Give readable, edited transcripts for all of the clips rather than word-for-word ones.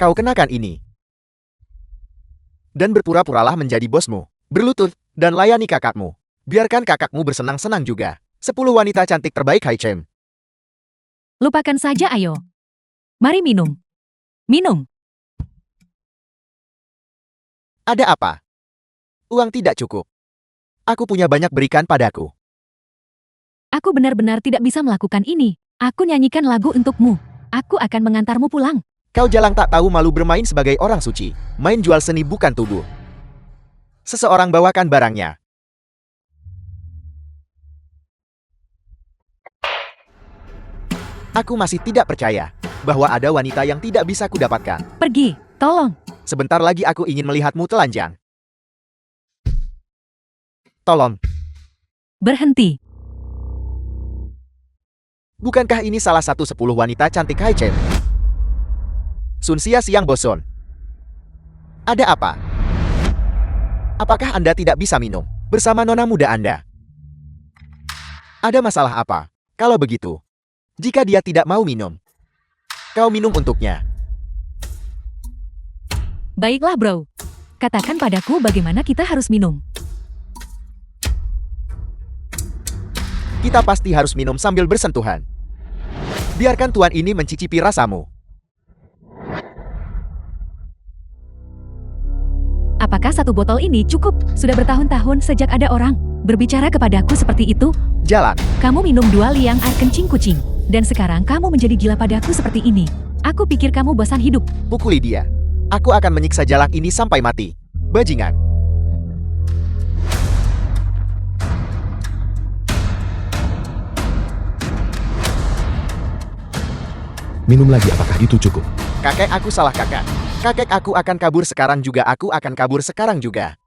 kau kenakan ini. Dan berpura-puralah menjadi bosmu. Berlutut, dan layani kakakmu. Biarkan kakakmu bersenang-senang juga. 10 wanita cantik terbaik Haichem. Lupakan saja ayo. Mari minum. Minum. Ada apa? Uang tidak cukup. Aku punya banyak, berikan padaku. Aku benar-benar tidak bisa melakukan ini. Aku nyanyikan lagu untukmu. Aku akan mengantarmu pulang. Kau jalang tak tahu malu bermain sebagai orang suci. Main jual seni bukan tubuh. Seseorang bawakan barangnya. Aku masih tidak percaya bahwa ada wanita yang tidak bisa kudapatkan. Pergi, tolong. Sebentar lagi aku ingin melihatmu telanjang. Tolong. Berhenti. Bukankah ini salah satu 10 wanita cantik Haichem? Sun Xia Siang boson. Ada apa? Apakah Anda tidak bisa minum bersama nona muda Anda? Ada masalah apa? Kalau begitu, jika dia tidak mau minum, kau minum untuknya. Baiklah bro. Katakan padaku bagaimana kita harus minum. Kita pasti harus minum sambil bersentuhan. Biarkan tuan ini mencicipi rasamu. Apakah 1 botol ini cukup? Sudah bertahun-tahun sejak ada orang berbicara kepadaku seperti itu. Jalan. Kamu minum 2 liang air kencing kucing. Dan sekarang kamu menjadi gila padaku seperti ini. Aku pikir kamu bosan hidup. Pukuli dia. Aku akan menyiksa jalak ini sampai mati. Bajingan. Minum lagi, apakah itu cukup? Kakek aku salah kakak. Kakek aku akan kabur sekarang juga. Aku akan kabur sekarang juga.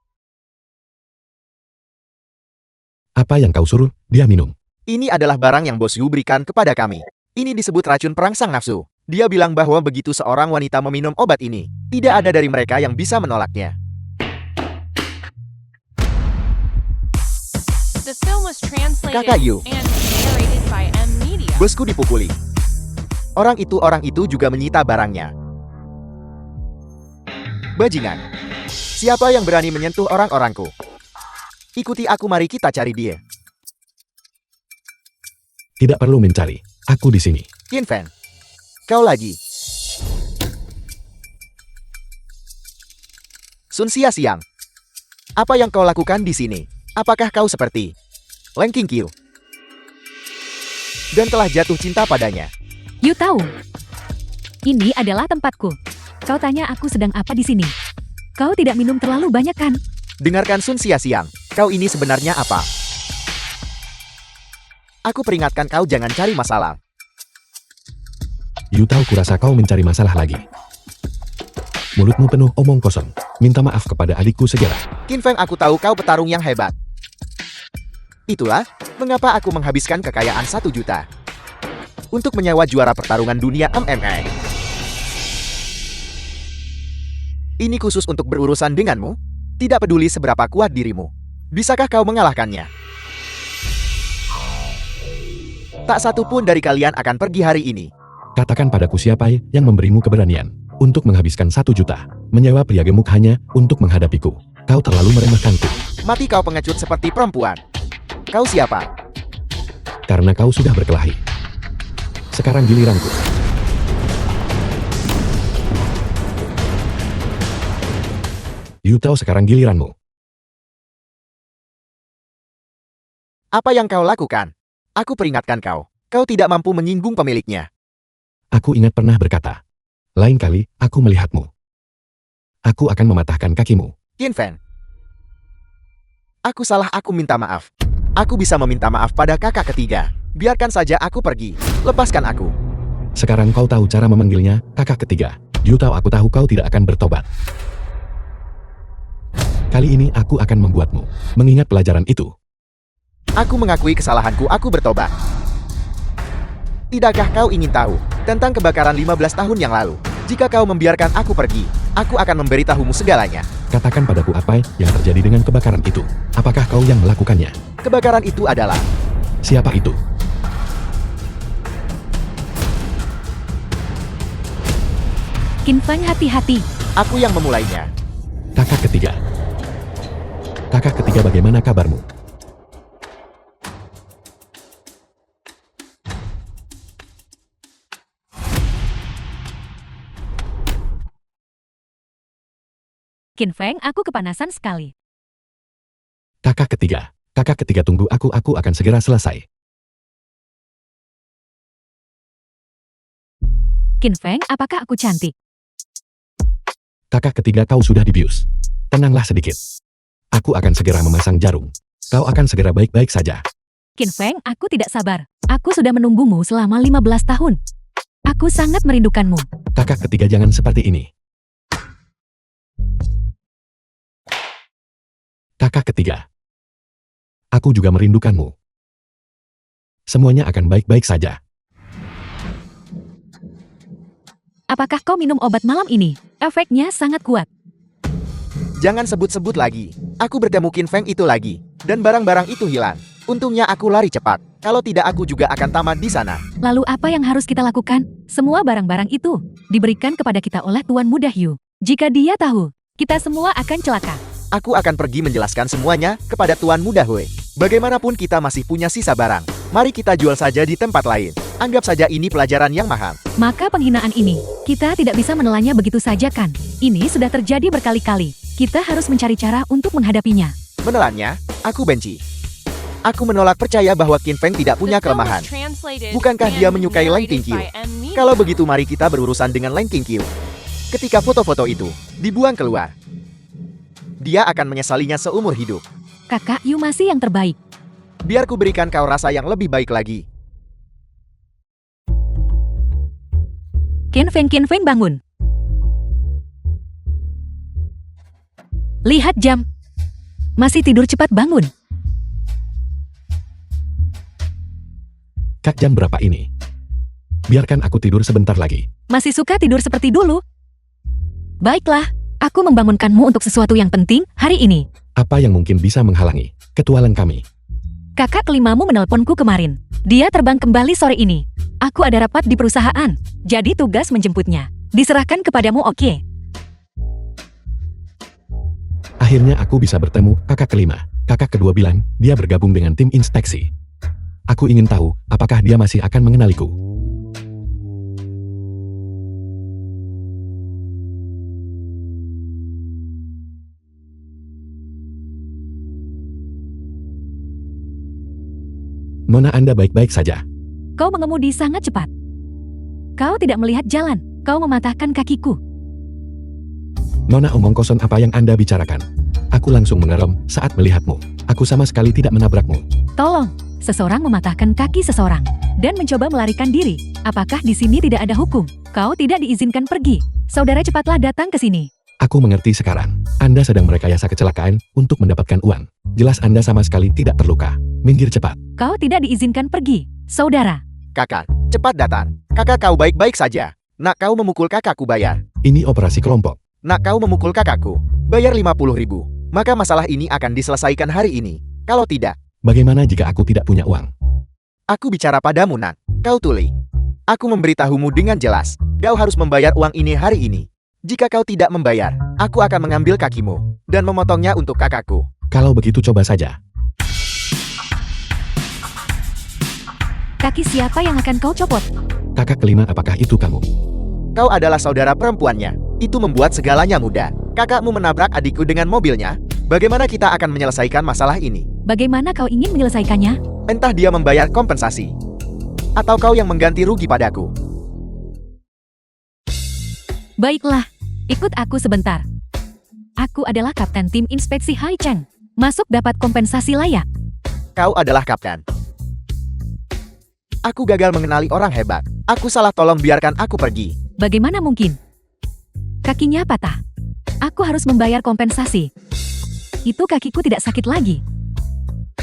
Apa yang kau suruh dia minum? Ini adalah barang yang Bos Yu berikan kepada kami. Ini disebut racun perangsang nafsu. Dia bilang bahwa begitu seorang wanita meminum obat ini, tidak ada dari mereka yang bisa menolaknya. Kakak Yu. Bosku dipukuli. Orang itu juga menyita barangnya. Bajingan. Siapa yang berani menyentuh orang-orangku? Ikuti aku, mari kita cari dia. Tidak perlu mencari. Aku di sini. Qin Feng. Kau lagi. Sun Xia Siang. Apa yang kau lakukan di sini? Apakah kau seperti Leng Qingqiu dan telah jatuh cinta padanya? You tahu, ini adalah tempatku. Kau tanya aku sedang apa di sini. Kau tidak minum terlalu banyak kan? Dengarkan Sun Xia Siang. Kau ini sebenarnya apa? Aku peringatkan kau jangan cari masalah. You tahu, kurasa kau mencari masalah lagi. Mulutmu penuh omong kosong. Minta maaf kepada adikku segera. Qin Feng, aku tahu kau petarung yang hebat. Itulah mengapa aku menghabiskan kekayaan 1 juta untuk menyewa juara pertarungan dunia MMA. Ini khusus untuk berurusan denganmu. Tidak peduli seberapa kuat dirimu. Bisakah kau mengalahkannya? Tak satu pun dari kalian akan pergi hari ini. Katakan padaku siapa yang memberimu keberanian untuk menghabiskan 1 juta menyewa pria gemuk hanya untuk menghadapiku. Kau terlalu meremehkanku. Mati kau pengecut seperti perempuan. Kau siapa? Karena kau sudah berkelahi. Sekarang giliranku. You tahu, sekarang giliranmu. Apa yang kau lakukan? Aku peringatkan kau. Kau tidak mampu menyinggung pemiliknya. Aku ingat pernah berkata, lain kali aku melihatmu, aku akan mematahkan kakimu. Qin Feng. Aku salah, aku minta maaf. Aku bisa meminta maaf pada kakak ketiga. Biarkan saja aku pergi. Lepaskan aku. Sekarang kau tahu cara memanggilnya, kakak ketiga. You tahu, aku tahu kau tidak akan bertobat. Kali ini aku akan membuatmu mengingat pelajaran itu. Aku mengakui kesalahanku, aku bertobat. Tidakkah kau ingin tahu tentang kebakaran 15 tahun yang lalu? Jika kau membiarkan aku pergi, aku akan memberitahumu segalanya. Katakan padaku apa yang terjadi dengan kebakaran itu. Apakah kau yang melakukannya? Kebakaran itu adalah... Siapa itu? Qin Feng, hati-hati. Aku yang memulainya. Kakak ketiga. Kakak ketiga, bagaimana kabarmu? Qin Feng, aku kepanasan sekali. Kakak ketiga. Kakak ketiga, tunggu aku akan segera selesai. Qin Feng, apakah aku cantik? Kakak ketiga, kau sudah dibius. Tenanglah sedikit. Aku akan segera memasang jarum. Kau akan segera baik-baik saja. Qin Feng, aku tidak sabar. Aku sudah menunggumu selama 15 tahun. Aku sangat merindukanmu. Kakak ketiga, jangan seperti ini. Kakak ketiga. Aku juga merindukanmu. Semuanya akan baik-baik saja. Apakah kau minum obat malam ini? Efeknya sangat kuat. Jangan sebut-sebut lagi. Aku bertemu Qin Feng itu lagi. Dan barang-barang itu hilang. Untungnya aku lari cepat. Kalau tidak aku juga akan tamat di sana. Lalu apa yang harus kita lakukan? Semua barang-barang itu diberikan kepada kita oleh Tuan Muda Hyu. Jika dia tahu, kita semua akan celaka. Aku akan pergi menjelaskan semuanya kepada Tuan Muda Hui. Bagaimanapun kita masih punya sisa barang. Mari kita jual saja di tempat lain. Anggap saja ini pelajaran yang mahal. Maka penghinaan ini, kita tidak bisa menelannya begitu saja kan? Ini sudah terjadi berkali-kali. Kita harus mencari cara untuk menghadapinya. Menelannya, aku benci. Aku menolak percaya bahwa Qin Feng tidak punya kelemahan. Bukankah dia menyukai Lan Qingqiu? Kalau begitu mari kita berurusan dengan Lan Qingqiu. Ketika foto-foto itu dibuang keluar, dia akan menyesalinya seumur hidup. Kakak Yu masih yang terbaik. Biar ku berikan kau rasa yang lebih baik lagi. Qin Feng bangun. Lihat jam. Masih tidur, cepat bangun. Kak, jam berapa ini? Biarkan aku tidur sebentar lagi. Masih suka tidur seperti dulu? Baiklah, aku membangunkanmu untuk sesuatu yang penting hari ini. Apa yang mungkin bisa menghalangi ketualang kami? Kakak kelimamu menelponku kemarin. Dia terbang kembali sore ini. Aku ada rapat di perusahaan, jadi tugas menjemputnya diserahkan kepadamu, oke? Akhirnya aku bisa bertemu kakak kelima. Kakak kedua bilang dia bergabung dengan tim inspeksi. Aku ingin tahu apakah dia masih akan mengenaliku. Nona, Anda baik-baik saja. Kau mengemudi sangat cepat. Kau tidak melihat jalan. Kau mematahkan kakiku. Nona, omong kosong apa yang Anda bicarakan? Aku langsung mengerem saat melihatmu. Aku sama sekali tidak menabrakmu. Tolong, seseorang mematahkan kaki seseorang dan mencoba melarikan diri. Apakah di sini tidak ada hukum? Kau tidak diizinkan pergi. Saudara, cepatlah datang ke sini. Aku mengerti sekarang. Anda sedang merekayasa kecelakaan untuk mendapatkan uang. Jelas Anda sama sekali tidak terluka. Minggir cepat. Kau tidak diizinkan pergi, saudara. Kakak, cepat datang. Kakak kau baik-baik saja. Nak kau memukul kakakku bayar. Ini operasi kelompok. Nak kau memukul kakakku, bayar 50.000. Maka masalah ini akan diselesaikan hari ini. Kalau tidak, Bagaimana jika aku tidak punya uang? aku bicara padamu, Nak. Kau tuli. Aku memberitahumu dengan jelas. Kau harus membayar uang ini hari ini. Jika kau tidak membayar, aku akan mengambil kakimu dan memotongnya untuk kakakku. Kalau begitu coba saja. Kaki siapa yang akan kau copot? Kakak kelima, apakah itu kamu? Kau adalah saudara perempuannya. Itu membuat segalanya mudah. Kakakmu menabrak adikku dengan mobilnya. Bagaimana kita akan menyelesaikan masalah ini? Bagaimana kau ingin menyelesaikannya? Entah dia membayar kompensasi, atau kau yang mengganti rugi padaku. Baiklah, ikut aku sebentar. Aku adalah kapten tim inspeksi Hai Cheng. Masuk dapat kompensasi layak. Kau adalah kapten. Aku gagal mengenali orang hebat. Aku salah, tolong biarkan aku pergi. Bagaimana mungkin? Kakinya patah. Aku harus membayar kompensasi. Itu kakiku tidak sakit lagi.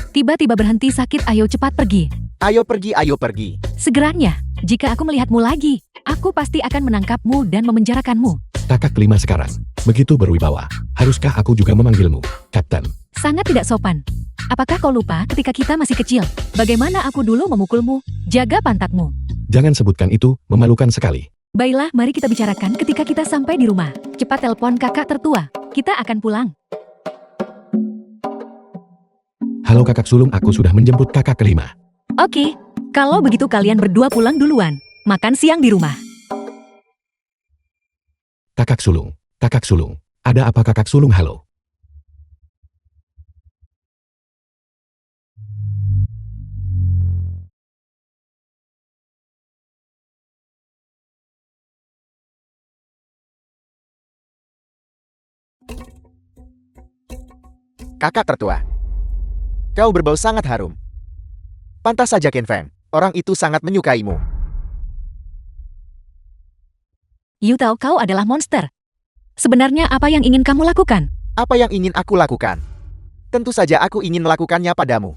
Tiba-tiba berhenti sakit, ayo cepat pergi. Ayo pergi, ayo pergi. Segeranya, jika aku melihatmu lagi, aku pasti akan menangkapmu dan memenjarakanmu. Kakak kelima sekarang. Begitu berwibawa. Haruskah aku juga memanggilmu Kapten? Sangat tidak sopan. Apakah kau lupa ketika kita masih kecil? Bagaimana aku dulu memukulmu? Jaga pantatmu. Jangan sebutkan itu, memalukan sekali. Baiklah, mari kita bicarakan ketika kita sampai di rumah. Cepat telepon kakak tertua. Kita akan pulang. Halo kakak sulung, aku sudah menjemput kakak kelima. Oke, kalau begitu kalian berdua pulang duluan. Makan siang di rumah. Kakak sulung, ada apa kakak sulung? Halo. Kakak tertua. Kau berbau sangat harum. Pantas saja Qin Feng, orang itu sangat menyukaimu. You tahu kau adalah monster. Sebenarnya apa yang ingin kamu lakukan? Apa yang ingin aku lakukan? Tentu saja aku ingin melakukannya padamu.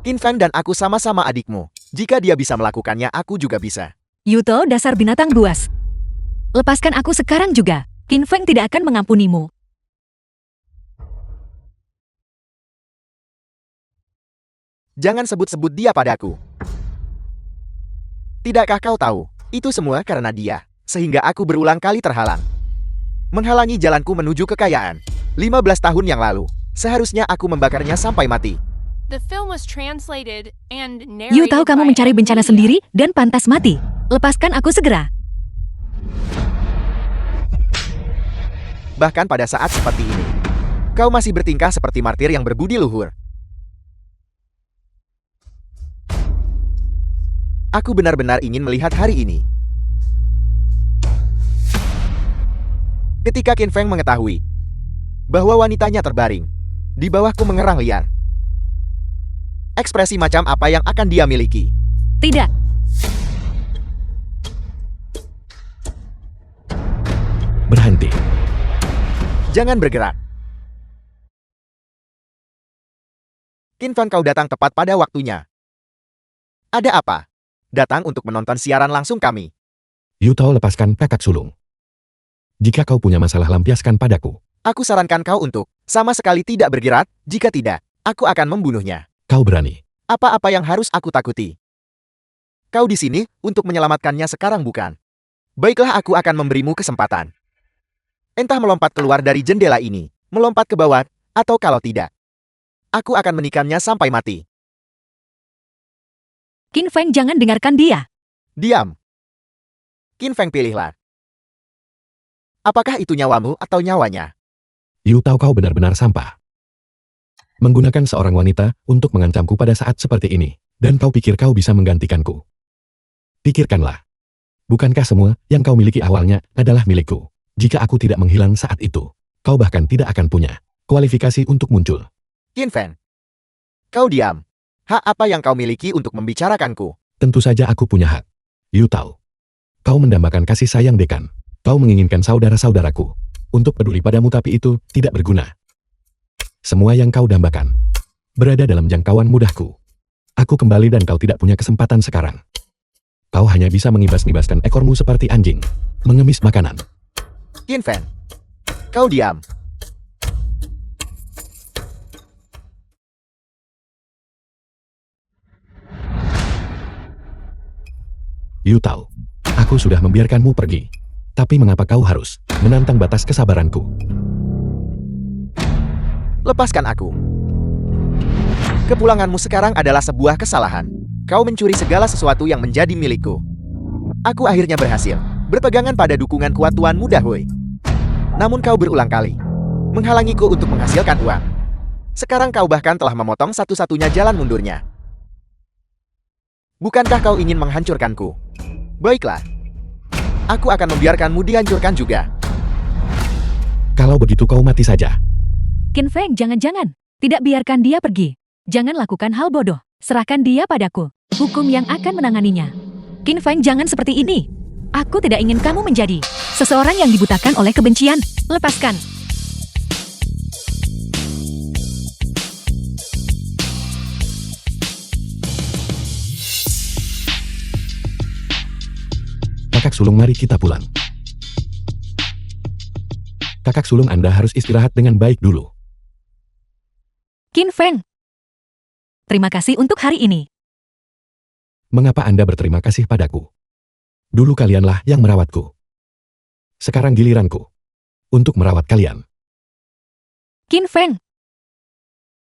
Qin Feng dan aku sama-sama adikmu. Jika dia bisa melakukannya, aku juga bisa. Yuto, dasar binatang buas. Lepaskan aku sekarang juga. Qin Feng tidak akan mengampunimu. Jangan sebut-sebut dia padaku. Tidakkah kau tahu, itu semua karena dia, sehingga aku berulang kali terhalang. Menghalangi jalanku menuju kekayaan. 15 tahun yang lalu, seharusnya aku membakarnya sampai mati. The film was translated and You narrated tahu kamu by mencari bencana Olivia. sendiri dan pantas mati. Lepaskan aku segera. Bahkan pada saat seperti ini, kau masih bertingkah seperti martir yang berbudi luhur. Aku benar-benar ingin melihat hari ini. Ketika Qin Feng mengetahui bahwa wanitanya terbaring di bawahku mengerang liar. Ekspresi macam apa yang akan dia miliki? Tidak. Berhenti. Jangan bergerak. Qin Feng, kau datang tepat pada waktunya. Ada apa? Datang untuk menonton siaran langsung kami. Yuto, lepaskan kakak sulung. Jika kau punya masalah, lampiaskan padaku. Aku sarankan kau untuk sama sekali tidak bergerak. Jika tidak, aku akan membunuhnya. Kau berani. Apa-apa yang harus aku takuti? Kau di sini untuk menyelamatkannya sekarang, bukan? Baiklah, aku akan memberimu kesempatan. Entah melompat keluar dari jendela ini, melompat ke bawah, atau kalau tidak, aku akan menikamnya sampai mati. Qin Feng, jangan dengarkan dia. Diam. Qin Feng, pilihlah. Apakah itu nyawamu atau nyawanya? Yuto, kau benar-benar sampah. Menggunakan seorang wanita untuk mengancamku pada saat seperti ini. Dan kau pikir kau bisa menggantikanku? Pikirkanlah. Bukankah semua yang kau miliki awalnya adalah milikku? Jika aku tidak menghilang saat itu, kau bahkan tidak akan punya kualifikasi untuk muncul. Qin Feng, kau diam. Hak apa yang kau miliki untuk membicarakanku? Tentu saja aku punya hak. Yuto, kau mendambakan kasih sayang dekan. Kau menginginkan saudara-saudaraku untuk peduli padamu, tapi itu tidak berguna. Semua yang kau dambakan berada dalam jangkauan mudahku. Aku kembali dan kau tidak punya kesempatan sekarang. Kau hanya bisa mengibas-ngibaskan ekormu seperti anjing mengemis makanan. Qin Feng, kau diam. Yuto, aku sudah membiarkanmu pergi. Tapi mengapa kau harus menantang batas kesabaranku? Lepaskan aku. Kepulanganmu sekarang adalah sebuah kesalahan. Kau mencuri segala sesuatu yang menjadi milikku. Aku akhirnya berhasil berpegangan pada dukungan kuat Tuan Muda Hui. Namun kau berulang kali menghalangiku untuk menghasilkan uang. Sekarang kau bahkan telah memotong satu-satunya jalan mundurnya. Bukankah kau ingin menghancurkanku? Baiklah. Aku akan membiarkanmu dihancurkan juga. Kalau begitu kau mati saja. Qin Feng, jangan-jangan. Tidak, biarkan dia pergi. Jangan lakukan hal bodoh. Serahkan dia padaku. Hukum yang akan menanganinya. Qin Feng, jangan seperti ini. Aku tidak ingin kamu menjadi seseorang yang dibutakan oleh kebencian. Lepaskan. Kakak sulung, mari kita pulang. Kakak sulung, Anda harus istirahat dengan baik dulu. Qin Feng, terima kasih untuk hari ini. Mengapa Anda berterima kasih padaku? Dulu kalianlah yang merawatku. Sekarang giliranku untuk merawat kalian. Qin Feng.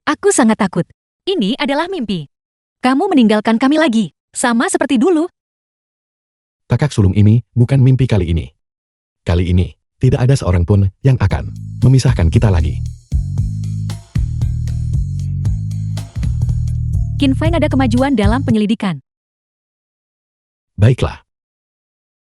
Aku sangat takut. Ini adalah mimpi. Kamu meninggalkan kami lagi, sama seperti dulu. Kakak sulung ini bukan mimpi kali ini. Kali ini, tidak ada seorang pun yang akan memisahkan kita lagi. Qin Feng ada kemajuan dalam penyelidikan. Baiklah,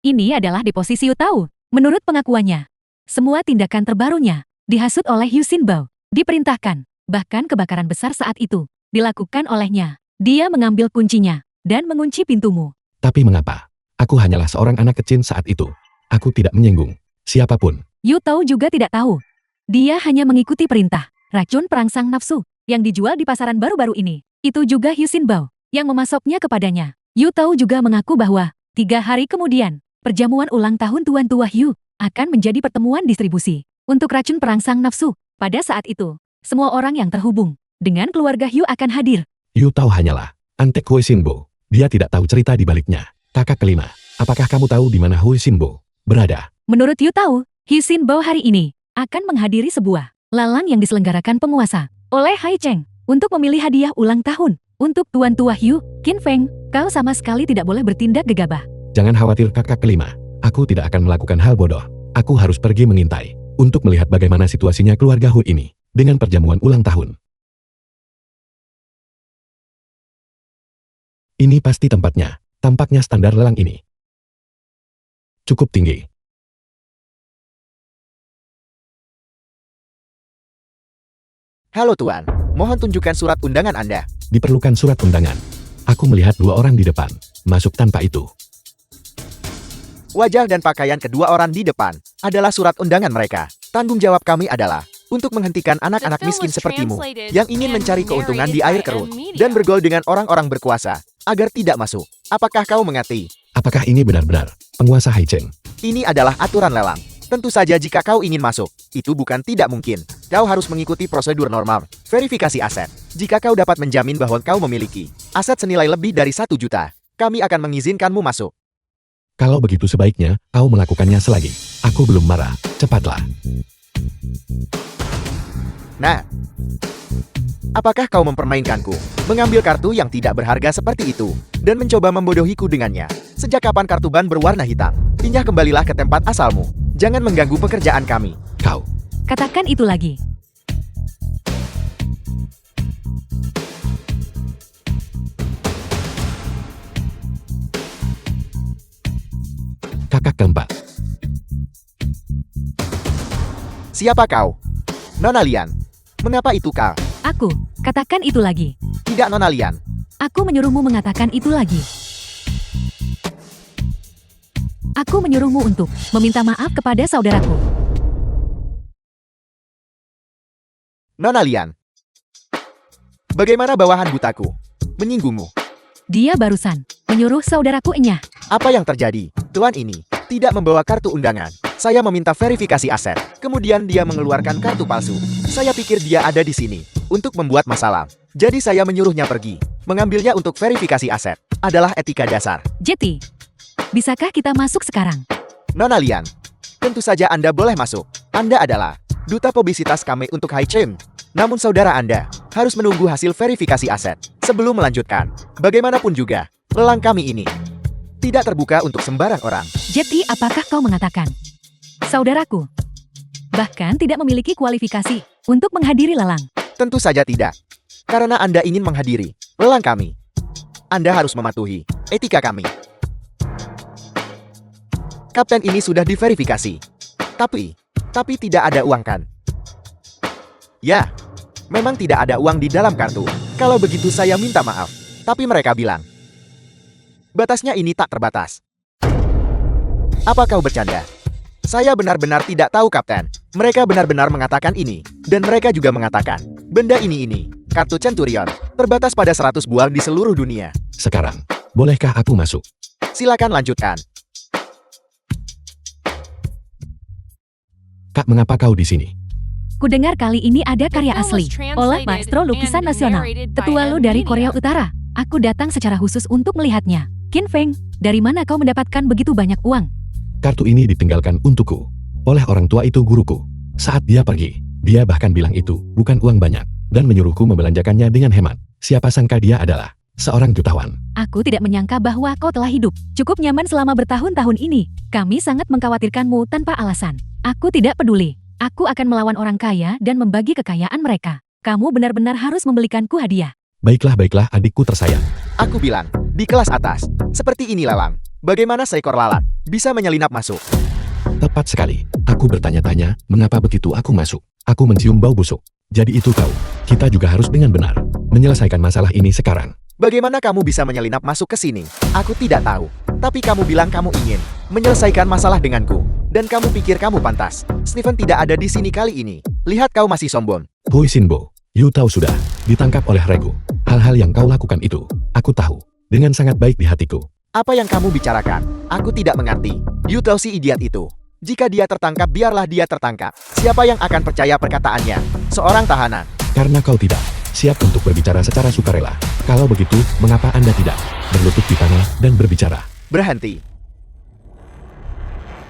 Ini adalah deposisi Yu Tao. Menurut pengakuannya, semua tindakan terbarunya dihasut oleh Yu Xinbao. Diperintahkan, bahkan kebakaran besar saat itu dilakukan olehnya. Dia mengambil kuncinya dan mengunci pintumu. tapi mengapa? Aku hanyalah seorang anak kecil saat itu. Aku tidak menyinggung siapapun. Yu Tao juga tidak tahu. Dia hanya mengikuti perintah. Racun perangsang nafsu yang dijual di pasaran baru-baru ini. Itu juga Yu Xinbao yang memasoknya kepadanya. Yu Tao juga mengaku bahwa 3 hari kemudian, perjamuan ulang tahun Tuan Tua Yu akan menjadi pertemuan distribusi untuk racun perangsang nafsu. Pada saat itu, semua orang yang terhubung dengan keluarga Yu akan hadir. Yu Tao hanyalah antek Hui Xinbo. Dia tidak tahu cerita di baliknya. Kakak kelima, apakah kamu tahu di mana Hui Xinbo berada? Menurut Yu Tao, Yu Xinbao hari ini akan menghadiri sebuah lalang yang diselenggarakan penguasa oleh Hai Cheng untuk memilih hadiah ulang tahun untuk Tuan Tua Yu. Qin Feng, kau sama sekali tidak boleh bertindak gegabah. Jangan khawatir kakak kelima. Aku tidak akan melakukan hal bodoh. Aku harus pergi mengintai untuk melihat bagaimana situasinya keluarga Hu ini dengan perjamuan ulang tahun. Ini pasti tempatnya. Tampaknya standar lelang ini cukup tinggi. Halo Tuan, mohon tunjukkan surat undangan Anda. Diperlukan surat undangan. Aku melihat 2 orang di depan. Masuk tanpa itu. Wajah dan pakaian kedua orang di depan adalah surat undangan mereka. Tanggung jawab kami adalah untuk menghentikan anak-anak The film miskin was sepertimu translated yang ingin and mencari keuntungan di air narrated by kerut N-Media. dan bergol dengan orang-orang berkuasa agar tidak masuk. Apakah kau mengerti? Apakah ini benar-benar penguasa Hai Cheng? Ini adalah aturan lelang. Tentu saja jika kau ingin masuk, itu bukan tidak mungkin. Kau harus mengikuti prosedur normal, verifikasi aset. Jika kau dapat menjamin bahwa kau memiliki aset senilai lebih dari 1 juta, kami akan mengizinkanmu masuk. Kalau begitu sebaiknya kau melakukannya selagi aku belum marah. Cepatlah. Nah, apakah kau mempermainkanku? Mengambil kartu yang tidak berharga seperti itu, dan mencoba membodohiku dengannya. Sejak kapan kartu ban berwarna hitam? Pindah kembalilah ke tempat asalmu. Jangan mengganggu pekerjaan kami. Kau. Katakan itu lagi. Kakak keempat. Siapa kau? Nona Lian. Mengapa itu kau? Aku, katakan itu lagi. Tidak Nona Lian. Aku menyuruhmu mengatakan itu lagi. Aku menyuruhmu untuk meminta maaf kepada saudaraku. Nona Lian. Bagaimana bawahan butaku? Menyinggungmu. Dia barusan menyuruh saudaraku Enyah. Apa yang terjadi? Tuan ini tidak membawa kartu undangan. Saya meminta verifikasi aset. Kemudian dia mengeluarkan kartu palsu. Saya pikir dia ada di sini untuk membuat masalah. Jadi saya menyuruhnya pergi. Mengambilnya untuk verifikasi aset adalah etika dasar. Jetty, bisakah kita masuk sekarang? Nona Lian, tentu saja Anda boleh masuk. Anda adalah duta publisitas kami untuk Hai Cheng. Namun saudara Anda harus menunggu hasil verifikasi aset sebelum melanjutkan. Bagaimanapun juga, lelang kami ini tidak terbuka untuk sembarang orang. Jetty, apakah kau mengatakan saudaraku bahkan tidak memiliki kualifikasi untuk menghadiri lelang? Tentu saja tidak. Karena Anda ingin menghadiri lelang kami, Anda harus mematuhi etika kami. Kapten ini sudah diverifikasi. Tapi tidak ada uang kan? Ya, memang tidak ada uang di dalam kartu. Kalau begitu saya minta maaf. Tapi mereka bilang, batasnya ini tak terbatas. Apa kau bercanda? Saya benar-benar tidak tahu, Kapten. Mereka benar-benar mengatakan ini. Dan mereka juga mengatakan, benda ini, kartu Centurion, terbatas pada 100 buah di seluruh dunia. Sekarang, bolehkah aku masuk? Silakan lanjutkan. Kak, mengapa kau di sini? Kudengar kali ini ada karya The film asli was oleh translated Maestro Lukisan and Nasional. narrated by Tetua lo dari N-Media. Korea Utara. Aku datang secara khusus untuk melihatnya. Qin Feng, dari mana kau mendapatkan begitu banyak uang? Kartu ini ditinggalkan untukku oleh orang tua itu guruku. Saat dia pergi, dia bahkan bilang itu bukan uang banyak dan menyuruhku membelanjakannya dengan hemat. Siapa sangka dia adalah seorang jutawan. Aku tidak menyangka bahwa kau telah hidup cukup nyaman selama bertahun-tahun ini. Kami sangat mengkhawatirkanmu tanpa alasan. Aku tidak peduli. Aku akan melawan orang kaya dan membagi kekayaan mereka. Kamu benar-benar harus membelikanku hadiah. Baiklah adikku tersayang. Aku bilang, di kelas atas. Seperti ini lalang. Bagaimana seekor lalat bisa menyelinap masuk? Tepat sekali. Aku bertanya-tanya, mengapa begitu aku masuk? Aku mencium bau busuk. Jadi itu kau. Kita juga harus dengan benar menyelesaikan masalah ini sekarang. Bagaimana kamu bisa menyelinap masuk ke sini? Aku tidak tahu. Tapi kamu bilang kamu ingin menyelesaikan masalah denganku. Dan kamu pikir kamu pantas. Stephen tidak ada di sini kali ini. Lihat kau masih sombong. Hui Shinbo, you tahu sudah, ditangkap oleh Regu. Hal-hal yang kau lakukan itu, aku tahu. Dengan sangat baik di hatiku. Apa yang kamu bicarakan? Aku tidak mengerti. You tahu si idiot itu. Jika dia tertangkap, biarlah dia tertangkap. Siapa yang akan percaya perkataannya? Seorang tahanan. Karena kau tidak siap untuk berbicara secara sukarela. Kalau begitu, mengapa Anda tidak berlutut di tanah dan berbicara? Berhenti.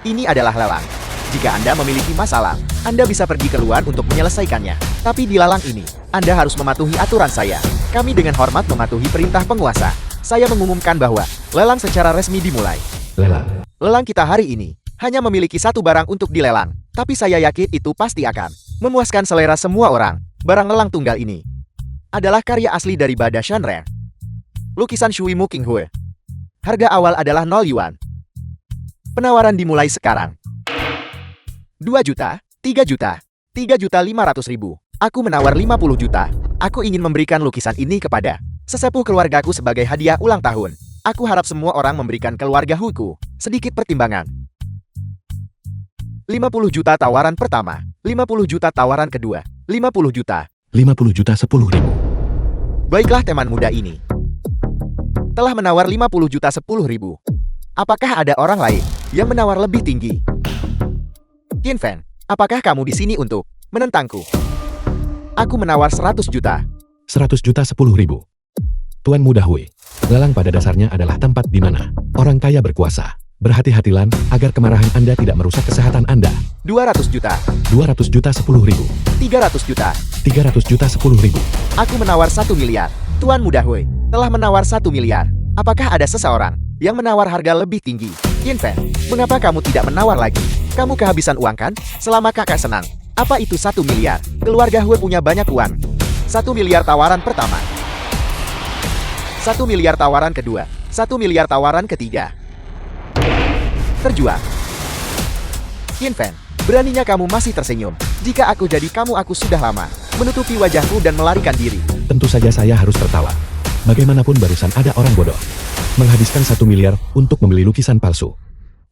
Ini adalah lelang. Jika Anda memiliki masalah, Anda bisa pergi keluar untuk menyelesaikannya. Tapi di lelang ini, Anda harus mematuhi aturan saya. Kami dengan hormat mematuhi perintah penguasa. Saya mengumumkan bahwa lelang secara resmi dimulai. Lelang. Lelang kita hari ini hanya memiliki satu barang untuk dilelang. Tapi saya yakin itu pasti akan memuaskan selera semua orang. Barang lelang tunggal ini adalah karya asli dari Bada Shanren. Lukisan Shui Mu Qinghue. Harga awal adalah 0 yuan. Penawaran dimulai sekarang. 2 juta, 3 juta, 3.500.000. Aku menawar 50 juta. Aku ingin memberikan lukisan ini kepada sesepuh keluargaku sebagai hadiah ulang tahun. Aku harap semua orang memberikan keluarga Huku sedikit pertimbangan. 50 juta tawaran pertama, 50 juta tawaran kedua, 50 juta. 50 juta 10.000. Baiklah teman muda ini telah menawar 50 juta 10.000. Apakah ada orang lain yang menawar lebih tinggi? Qin Feng, apakah kamu di sini untuk menentangku? Aku menawar 100 juta. 100 juta 10.000. Tuan Muda Hui, lelang pada dasarnya adalah tempat di mana orang kaya berkuasa. Berhati-hatilah agar kemarahan Anda tidak merusak kesehatan Anda. 200 juta. 200 juta 10.000. 300 juta. 300 juta 10.000. Aku menawar 1 miliar. Tuan Muda Hui telah menawar 1 miliar. Apakah ada seseorang yang menawar harga lebih tinggi? Qin Feng, mengapa kamu tidak menawar lagi? Kamu kehabisan uang kan? Selama kakak senang. Apa itu 1 miliar? Keluarga Hui punya banyak uang. 1 miliar tawaran pertama. 1 miliar tawaran kedua. 1 miliar tawaran ketiga. Terjual. Qin Feng, beraninya kamu masih tersenyum. Jika aku jadi kamu, aku sudah lama menutupi wajahku dan melarikan diri. Tentu saja saya harus tertawa. Bagaimanapun barusan ada orang bodoh menghabiskan 1 miliar untuk membeli lukisan palsu.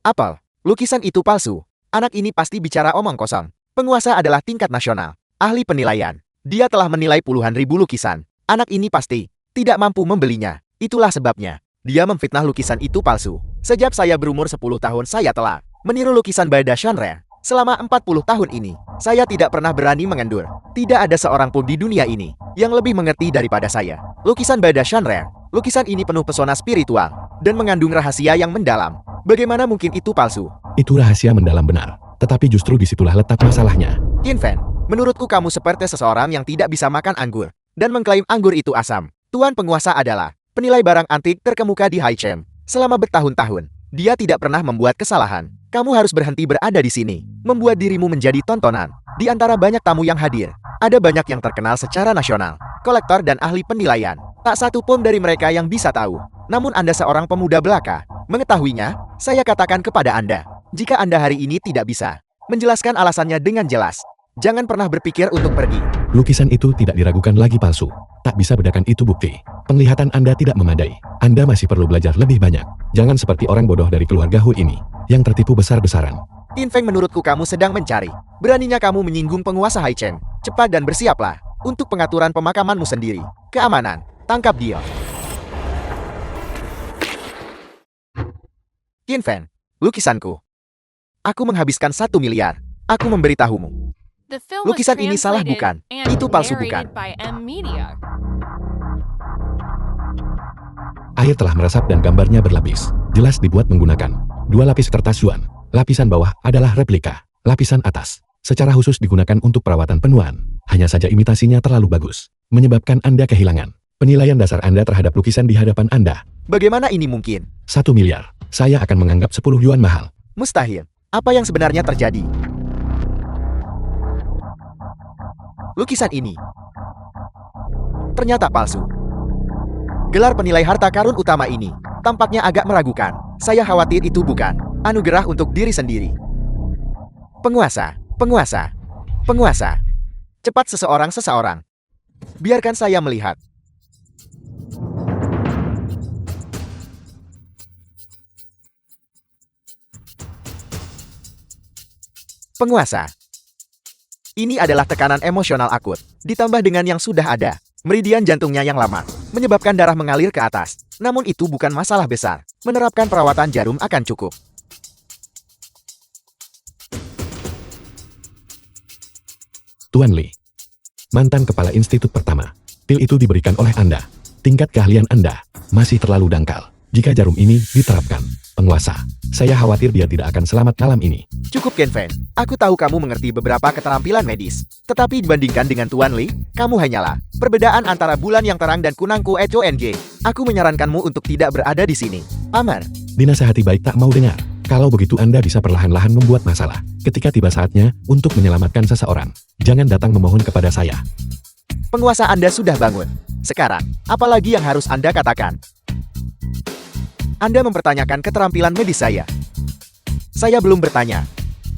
Apel, lukisan itu palsu. Anak ini pasti bicara omong kosong. Penguasa adalah tingkat nasional. Ahli penilaian. Dia telah menilai puluhan ribu lukisan. Anak ini pasti tidak mampu membelinya. Itulah sebabnya dia memfitnah lukisan itu palsu. Sejak saya berumur 10 tahun saya telah meniru lukisan Bada Shanren. Selama 40 tahun ini, saya tidak pernah berani mengendur. Tidak ada seorang pun di dunia ini yang lebih mengerti daripada saya. Lukisan Bada Shanren. Lukisan ini penuh pesona spiritual dan mengandung rahasia yang mendalam. Bagaimana mungkin itu palsu? Itu rahasia mendalam benar. Tetapi justru disitulah letak masalahnya. Qin Feng, menurutku kamu seperti seseorang yang tidak bisa makan anggur dan mengklaim anggur itu asam. Tuan penguasa adalah penilai barang antik terkemuka di Haichem. Selama bertahun-tahun, dia tidak pernah membuat kesalahan. Kamu harus berhenti berada di sini, membuat dirimu menjadi tontonan. Di antara banyak tamu yang hadir, ada banyak yang terkenal secara nasional, kolektor dan ahli penilaian. Tak satu pun dari mereka yang bisa tahu. Namun Anda seorang pemuda belaka. Mengetahuinya, saya katakan kepada Anda, jika Anda hari ini tidak bisa menjelaskan alasannya dengan jelas, jangan pernah berpikir untuk pergi. Lukisan itu tidak diragukan lagi palsu. Tak bisa bedakan itu bukti. Penglihatan Anda tidak memadai. Anda masih perlu belajar lebih banyak. Jangan seperti orang bodoh dari keluarga Hu ini, yang tertipu besar-besaran. Qin Feng, menurutku kamu sedang mencari. Beraninya kamu menyinggung penguasa Haichem. Cepat dan bersiaplah untuk pengaturan pemakamanmu sendiri. Keamanan, tangkap dia. Qin Feng, lukisanku. Aku menghabiskan 1 miliar. Aku memberitahumu. The film was Lukisan ini salah translated bukan? and Itu palsu narrated bukan? by M Media. Air telah meresap dan gambarnya berlapis. Jelas dibuat menggunakan 2 lapis kertas Yuan. Lapisan bawah adalah replika. Lapisan atas secara khusus digunakan untuk perawatan penuaan. Hanya saja imitasinya terlalu bagus, menyebabkan Anda kehilangan penilaian dasar Anda terhadap lukisan di hadapan Anda. Bagaimana ini mungkin? 1 miliar. Saya akan menganggap 10 yuan mahal. Mustahil. Apa yang sebenarnya terjadi? Lukisan ini ternyata palsu. Gelar penilai harta karun utama ini tampaknya agak meragukan. Saya khawatir itu bukan anugerah untuk diri sendiri. Penguasa, penguasa, penguasa. Cepat seseorang. Biarkan saya melihat. Penguasa. Ini adalah tekanan emosional akut, ditambah dengan yang sudah ada. Meridian jantungnya yang lama, menyebabkan darah mengalir ke atas. Namun itu bukan masalah besar. Menerapkan perawatan jarum akan cukup. Tuan Li, mantan kepala institut pertama. Pil itu diberikan oleh Anda. Tingkat keahlian Anda masih terlalu dangkal. Jika jarum ini diterapkan, penguasa, saya khawatir dia tidak akan selamat malam ini. Cukup Ken Feng, aku tahu kamu mengerti beberapa keterampilan medis. Tetapi dibandingkan dengan Tuan Li, kamu hanyalah perbedaan antara bulan yang terang dan kunangku HONG. Aku menyarankanmu untuk tidak berada di sini. Paman. Dinasehati baik tak mau dengar. Kalau begitu Anda bisa perlahan-lahan membuat masalah. Ketika tiba saatnya untuk menyelamatkan seseorang, jangan datang memohon kepada saya. Penguasa Anda sudah bangun. Sekarang, apalagi yang harus Anda katakan? Anda mempertanyakan keterampilan medis saya. Saya belum bertanya.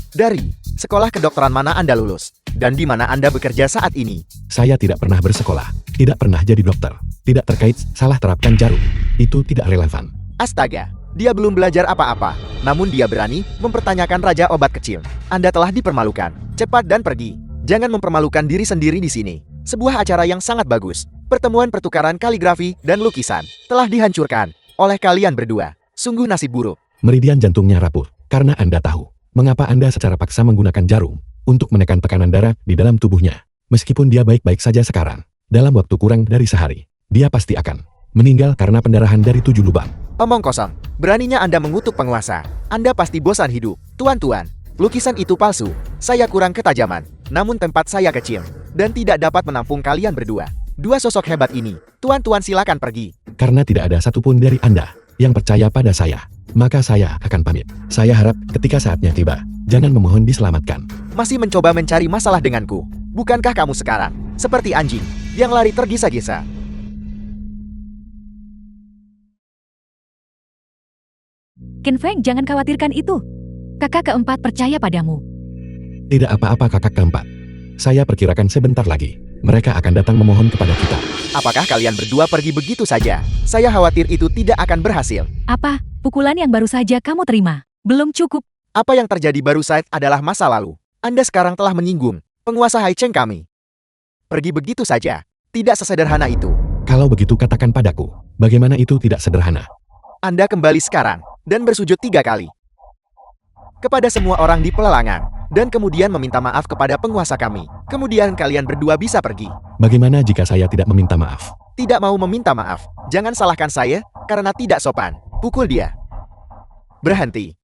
Dari sekolah kedokteran mana Anda lulus? Dan di mana Anda bekerja saat ini? Saya tidak pernah bersekolah, tidak pernah jadi dokter, tidak terkait salah terapkan jarum. Itu tidak relevan. Astaga, dia belum belajar apa-apa. Namun dia berani mempertanyakan raja obat kecil. Anda telah dipermalukan. Cepat dan pergi. Jangan mempermalukan diri sendiri di sini. Sebuah acara yang sangat bagus. Pertemuan pertukaran kaligrafi dan lukisan telah dihancurkan oleh kalian berdua. Sungguh nasib buruk. Meridian jantungnya rapuh, karena Anda tahu mengapa Anda secara paksa menggunakan jarum untuk menekan tekanan darah di dalam tubuhnya. Meskipun dia baik-baik saja sekarang, dalam waktu kurang dari sehari, dia pasti akan meninggal karena pendarahan dari 7 lubang. Omong kosong. Beraninya Anda mengutuk penguasa. Anda pasti bosan hidup. Tuan-tuan, lukisan itu palsu. Saya kurang ketajaman. Namun tempat saya kecil dan tidak dapat menampung kalian berdua. Dua sosok hebat ini. Tuan-tuan silakan pergi. Karena tidak ada satupun dari Anda yang percaya pada saya, maka saya akan pamit. Saya harap ketika saatnya tiba, jangan memohon diselamatkan. Masih mencoba mencari masalah denganku. Bukankah kamu sekarang seperti anjing yang lari tergesa-gesa? Ken Feng, jangan khawatirkan itu. Kakak keempat percaya padamu. Tidak apa-apa kakak keempat. Saya perkirakan sebentar lagi mereka akan datang memohon kepada kita. Apakah kalian berdua pergi begitu saja? Saya khawatir itu tidak akan berhasil. Apa? Pukulan yang baru saja kamu terima belum cukup. Apa yang terjadi baru saja adalah masa lalu. Anda sekarang telah menyinggung penguasa Haicheng kami. Pergi begitu saja. Tidak sesederhana itu. Kalau begitu katakan padaku, bagaimana itu tidak sederhana? Anda kembali sekarang dan bersujud 3 kali kepada semua orang di pelelangan, dan kemudian meminta maaf kepada penguasa kami. Kemudian kalian berdua bisa pergi. Bagaimana jika saya tidak meminta maaf? Tidak mau meminta maaf. Jangan salahkan saya karena tidak sopan. Pukul dia. Berhenti.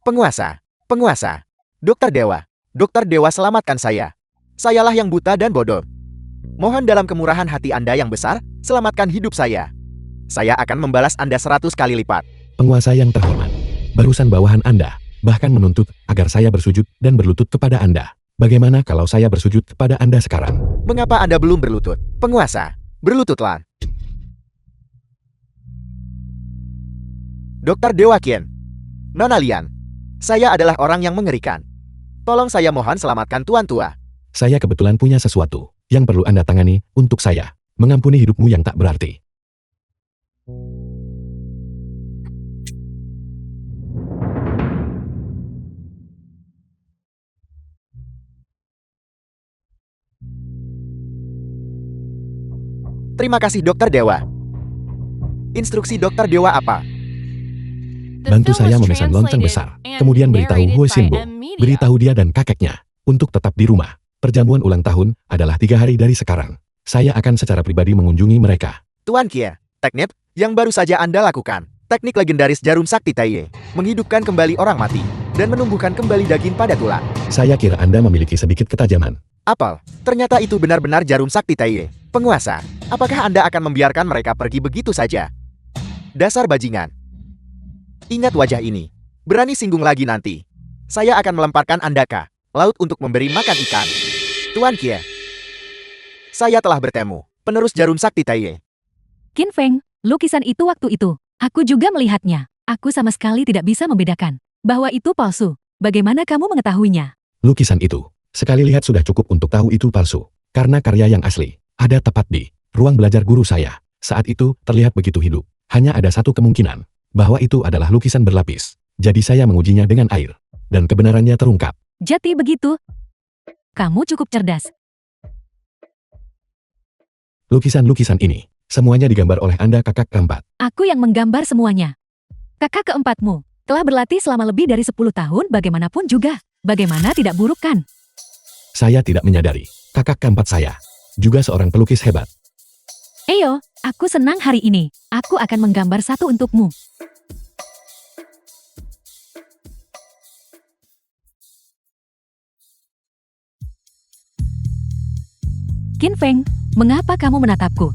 Penguasa, penguasa. Dokter Dewa selamatkan saya. Sayalah yang buta dan bodoh. Mohon dalam kemurahan hati Anda yang besar, selamatkan hidup saya. Saya akan membalas Anda 100 kali lipat. Penguasa yang terhormat, barusan bawahan Anda bahkan menuntut agar saya bersujud dan berlutut kepada Anda. Bagaimana kalau saya bersujud kepada Anda sekarang? Mengapa Anda belum berlutut? Penguasa, berlututlah. Dokter Dewa Qian. Nona Lian, saya adalah orang yang mengerikan. Tolong saya mohon selamatkan Tuan Tua. Saya kebetulan punya sesuatu yang perlu Anda tangani untuk saya. Mengampuni hidupmu yang tak berarti. Terima kasih Dokter Dewa. Instruksi Dokter Dewa apa? Bantu saya memesan lonceng besar, kemudian beritahu Hu Xinbo, beritahu dia dan kakeknya untuk tetap di rumah. Perjamuan ulang tahun adalah 3 hari dari sekarang. Saya akan secara pribadi mengunjungi mereka. Tuan Kia, Teknik yang baru saja Anda lakukan. Teknik legendaris jarum sakti Taiye. Menghidupkan kembali orang mati. Dan menumbuhkan kembali daging pada tulang. Saya kira Anda memiliki sedikit ketajaman. Apel, ternyata itu benar-benar jarum sakti Taiye. Penguasa, apakah Anda akan membiarkan mereka pergi begitu saja? Dasar bajingan. Ingat wajah ini. Berani singgung lagi nanti. Saya akan melemparkan Anda ke laut untuk memberi makan ikan. Tuan Kie. Saya telah bertemu. Penerus jarum sakti Taiye. Qin Feng, lukisan itu waktu itu. Aku juga melihatnya. Aku sama sekali tidak bisa membedakan bahwa itu palsu. Bagaimana kamu mengetahuinya? Lukisan itu, sekali lihat sudah cukup untuk tahu itu palsu. Karena karya yang asli, ada tepat di ruang belajar guru saya. Saat itu, terlihat begitu hidup. Hanya ada satu kemungkinan, bahwa itu adalah lukisan berlapis. Jadi saya mengujinya dengan air. Dan kebenarannya terungkap. Jadi begitu. Kamu cukup cerdas. Lukisan-lukisan ini, semuanya digambar oleh Anda kakak keempat. Aku yang menggambar semuanya. Kakak keempatmu telah berlatih selama lebih dari 10 tahun bagaimanapun juga. Bagaimana tidak buruk kan? Saya tidak menyadari, kakak keempat saya, juga seorang pelukis hebat. Eyo, aku senang hari ini. Aku akan menggambar satu untukmu. Qin Feng, mengapa kamu menatapku?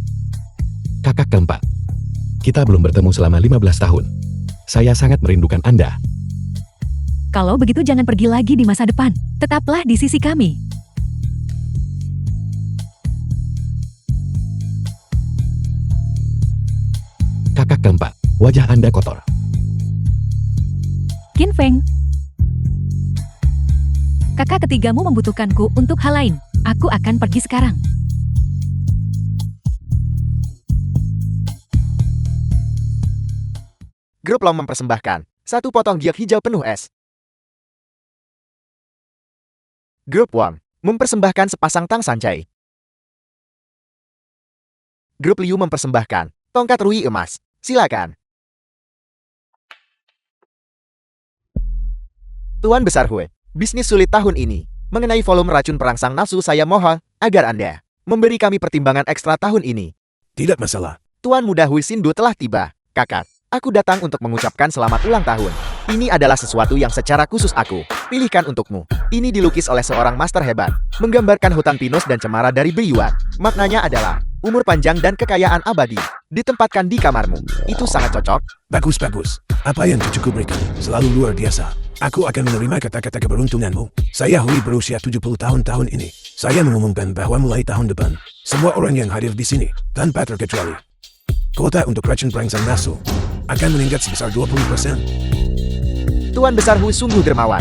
Kakak keempat, kita belum bertemu selama 15 tahun. Saya sangat merindukan Anda. Kalau begitu jangan pergi lagi di masa depan. Tetaplah di sisi kami. Kakak keempat, wajah Anda kotor. Qin Feng. Kakak ketigamu membutuhkanku untuk hal lain. Aku akan pergi sekarang. Grup Long mempersembahkan satu potong giok hijau penuh es. Grup Wang mempersembahkan sepasang tang sancai. Grup Liu mempersembahkan tongkat rui emas. Silakan. Tuan Besar Hui, bisnis sulit tahun ini. Mengenai volume racun perangsang nafsu saya mohon agar Anda memberi kami pertimbangan ekstra tahun ini. Tidak masalah. Tuan Muda Hui Sindu telah tiba. Kakak, aku datang untuk mengucapkan selamat ulang tahun. Ini adalah sesuatu yang secara khusus aku pilihkan untukmu. Ini dilukis oleh seorang master hebat, menggambarkan hutan pinus dan cemara dari Beiyuan. Maknanya adalah umur panjang dan kekayaan abadi. Ditempatkan di kamarmu. Itu sangat cocok. Bagus. Apa yang cukup berikan selalu luar biasa. Aku akan menerima kata-kata keberuntunganmu. Saya Hui berusia 70 tahun ini. Saya mengumumkan bahwa mulai tahun depan, semua orang yang hadir di sini, tanpa terkecuali, kuota untuk racun perangsang nafsu akan meningkat sebesar 20%. Tuan Besar Hui sungguh dermawan.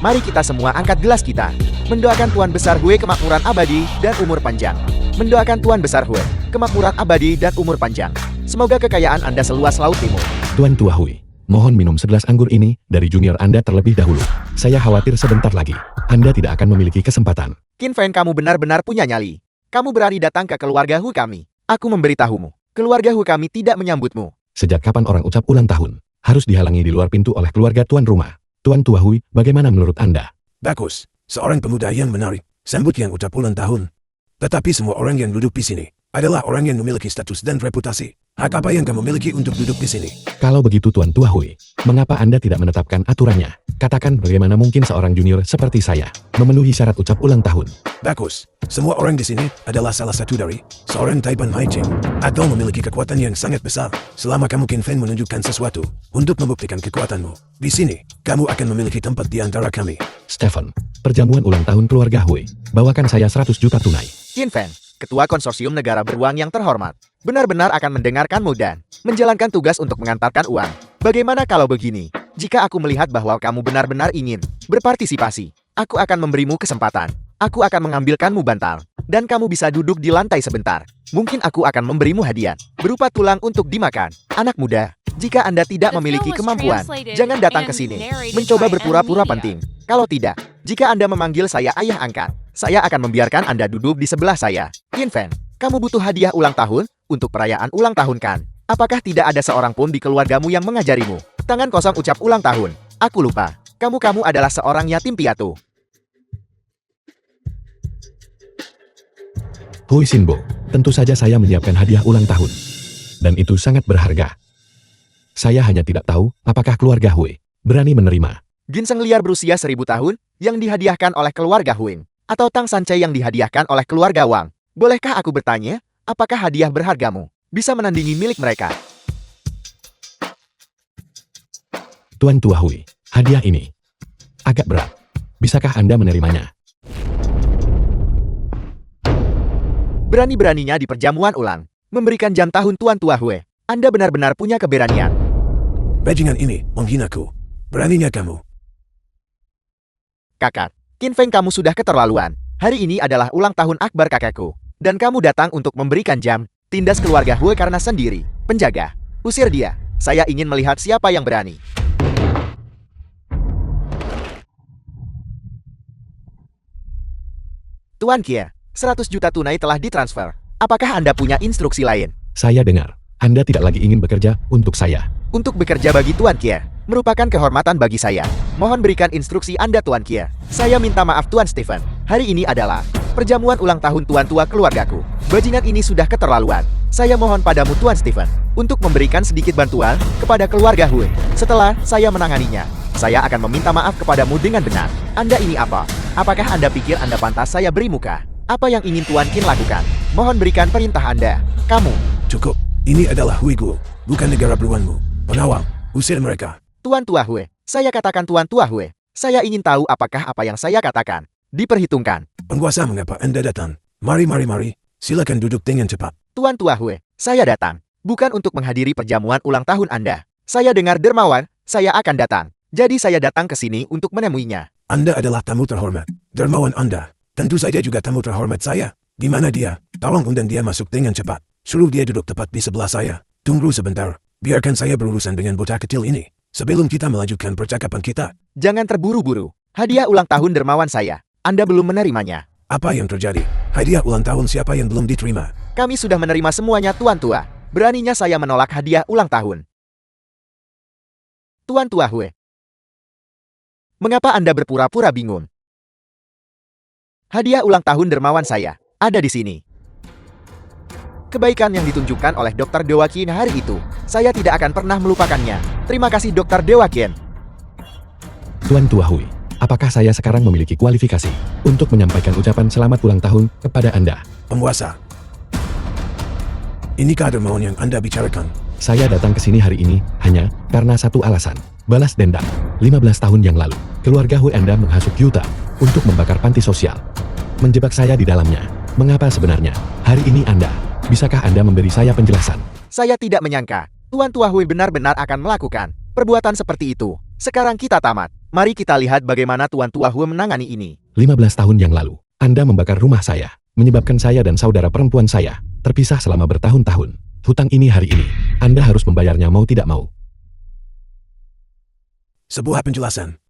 Mari kita semua angkat gelas kita. Mendoakan Tuan Besar Hui kemakmuran abadi dan umur panjang. Mendoakan Tuan Besar Hui kemakmuran abadi dan umur panjang. Semoga kekayaan Anda seluas laut timur. Tuan Tua Hui, mohon minum segelas anggur ini dari junior Anda terlebih dahulu. Saya khawatir sebentar lagi, Anda tidak akan memiliki kesempatan. Qin Feng, kamu benar-benar punya nyali. Kamu berani datang ke keluarga Hu kami. Aku memberitahumu, keluarga Hu kami tidak menyambutmu. Sejak kapan orang ucap ulang tahun harus dihalangi di luar pintu oleh keluarga tuan rumah? Tuan Tua Hui, bagaimana menurut Anda? Bagus. Seorang pemuda yang menarik, sambut yang ucap ulang tahun. Tetapi semua orang yang duduk di sini adalah orang yang memiliki status dan reputasi. Hak apa yang kamu miliki untuk duduk di sini? Kalau begitu Tuan Tua Hui, mengapa Anda tidak menetapkan aturannya? Katakan bagaimana mungkin seorang junior seperti saya memenuhi syarat ucap ulang tahun. Bagus. Semua orang di sini adalah salah satu dari seorang Taipan Hai Ching atau memiliki kekuatan yang sangat besar. Selama kamu Qin Feng menunjukkan sesuatu untuk membuktikan kekuatanmu, di sini kamu akan memiliki tempat di antara kami. Stephen, perjamuan ulang tahun keluarga Hui, bawakan saya 100 juta tunai. Qin Feng, Ketua Konsorsium Negara Beruang yang terhormat, benar-benar akan mendengarkanmu dan menjalankan tugas untuk mengantarkan uang. Bagaimana kalau begini? Jika aku melihat bahwa kamu benar-benar ingin berpartisipasi, aku akan memberimu kesempatan. Aku akan mengambilkanmu bantal, dan kamu bisa duduk di lantai sebentar. Mungkin aku akan memberimu hadiah, berupa tulang untuk dimakan. Anak muda, jika Anda tidak memiliki kemampuan, jangan datang ke sini, mencoba berpura-pura penting. Kalau tidak, jika Anda memanggil saya ayah angkat, saya akan membiarkan Anda duduk di sebelah saya. Qin Feng, kamu butuh hadiah ulang tahun? Untuk perayaan ulang tahun kan? Apakah tidak ada seorang pun di keluargamu yang mengajarimu? Tangan kosong ucap ulang tahun. Aku lupa, kamu adalah seorang yatim piatu. Hui Sinbo, tentu saja saya menyiapkan hadiah ulang tahun. Dan itu sangat berharga. Saya hanya tidak tahu apakah keluarga Hui berani menerima. Ginseng liar berusia 1000 tahun yang dihadiahkan oleh keluarga Huing, atau Tang Sancai yang dihadiahkan oleh keluarga Wang. Bolehkah aku bertanya, apakah hadiah berhargamu bisa menandingi milik mereka? Tuan Tua Hui, hadiah ini agak berat. Bisakah Anda menerimanya? Berani-beraninya di perjamuan ulang, memberikan jam tahun Tuan Tua Hui. Anda benar-benar punya keberanian. Bajingan ini menghinaku. Beraninya kamu. Kakak, Qin Feng, kamu sudah keterlaluan. Hari ini adalah ulang tahun akbar kakekku. Dan kamu datang untuk memberikan jam, tindas keluarga Hui karena sendiri. Penjaga, usir dia. Saya ingin melihat siapa yang berani. Tuan Kia, 100 juta tunai telah ditransfer. Apakah Anda punya instruksi lain? Saya dengar, Anda tidak lagi ingin bekerja untuk saya. Untuk bekerja bagi Tuan Kia merupakan kehormatan bagi saya. Mohon berikan instruksi Anda, Tuan Kia. Saya minta maaf, Tuan Stephen. Hari ini adalah perjamuan ulang tahun tuan tua keluargaku. Bajingan ini sudah keterlaluan. Saya mohon padamu, Tuan Stephen, untuk memberikan sedikit bantuan kepada keluarga Hui. Setelah saya menanganinya, saya akan meminta maaf kepadamu dengan benar. Anda ini apa? Apakah Anda pikir Anda pantas saya beri muka? Apa yang ingin Tuan Qin lakukan? Mohon berikan perintah Anda. Kamu. Cukup. Ini adalah Huigu, bukan negara beruanmu. Pengawal, usir mereka. Tuan Tua Hui, saya katakan Tuan Tua Hui. Saya ingin tahu apakah apa yang saya katakan diperhitungkan. Penguasa, mengapa Anda datang? Mari. Silakan duduk dengan cepat. Tuan Tua Hui, saya datang bukan untuk menghadiri perjamuan ulang tahun Anda. Saya dengar dermawan, saya akan datang. Jadi saya datang ke sini untuk menemuinya. Anda adalah tamu terhormat. Dermawan Anda. Tentu saja juga tamu terhormat saya. Di mana dia? Tolong undang dia masuk dengan cepat. Suruh dia duduk tepat di sebelah saya. Tunggu sebentar. Biarkan saya berurusan dengan bocah kecil ini. Sebelum kita melanjutkan percakapan kita. Jangan terburu-buru. Hadiah ulang tahun dermawan saya. Anda belum menerimanya. Apa yang terjadi? Hadiah ulang tahun siapa yang belum diterima? Kami sudah menerima semuanya, Tuan Tua. Beraninya saya menolak hadiah ulang tahun. Tuan Tua Hui, mengapa Anda berpura-pura bingung? Hadiah ulang tahun dermawan saya ada di sini. Kebaikan yang ditunjukkan oleh Dr. Dewa Qin hari itu, saya tidak akan pernah melupakannya. Terima kasih, Dr. Dewa Qin. Tuan Tua Hui, apakah saya sekarang memiliki kualifikasi untuk menyampaikan ucapan selamat ulang tahun kepada Anda? Penguasa. Inikah dermawan yang Anda bicarakan? Saya datang ke sini hari ini hanya karena satu alasan. Balas dendam. 15 tahun yang lalu, keluarga Hui Anda menghasut Yuta untuk membakar panti sosial. Menjebak saya di dalamnya. Mengapa sebenarnya? Hari ini Anda, bisakah Anda memberi saya penjelasan? Saya tidak menyangka Tuan Tua Hui benar-benar akan melakukan perbuatan seperti itu. Sekarang kita tamat. Mari kita lihat bagaimana Tuan Tua Hui menangani ini. 15 tahun yang lalu, Anda membakar rumah saya, menyebabkan saya dan saudara perempuan saya terpisah selama bertahun-tahun. Hutang ini hari ini, Anda harus membayarnya mau tidak mau. Sebuah penjelasan.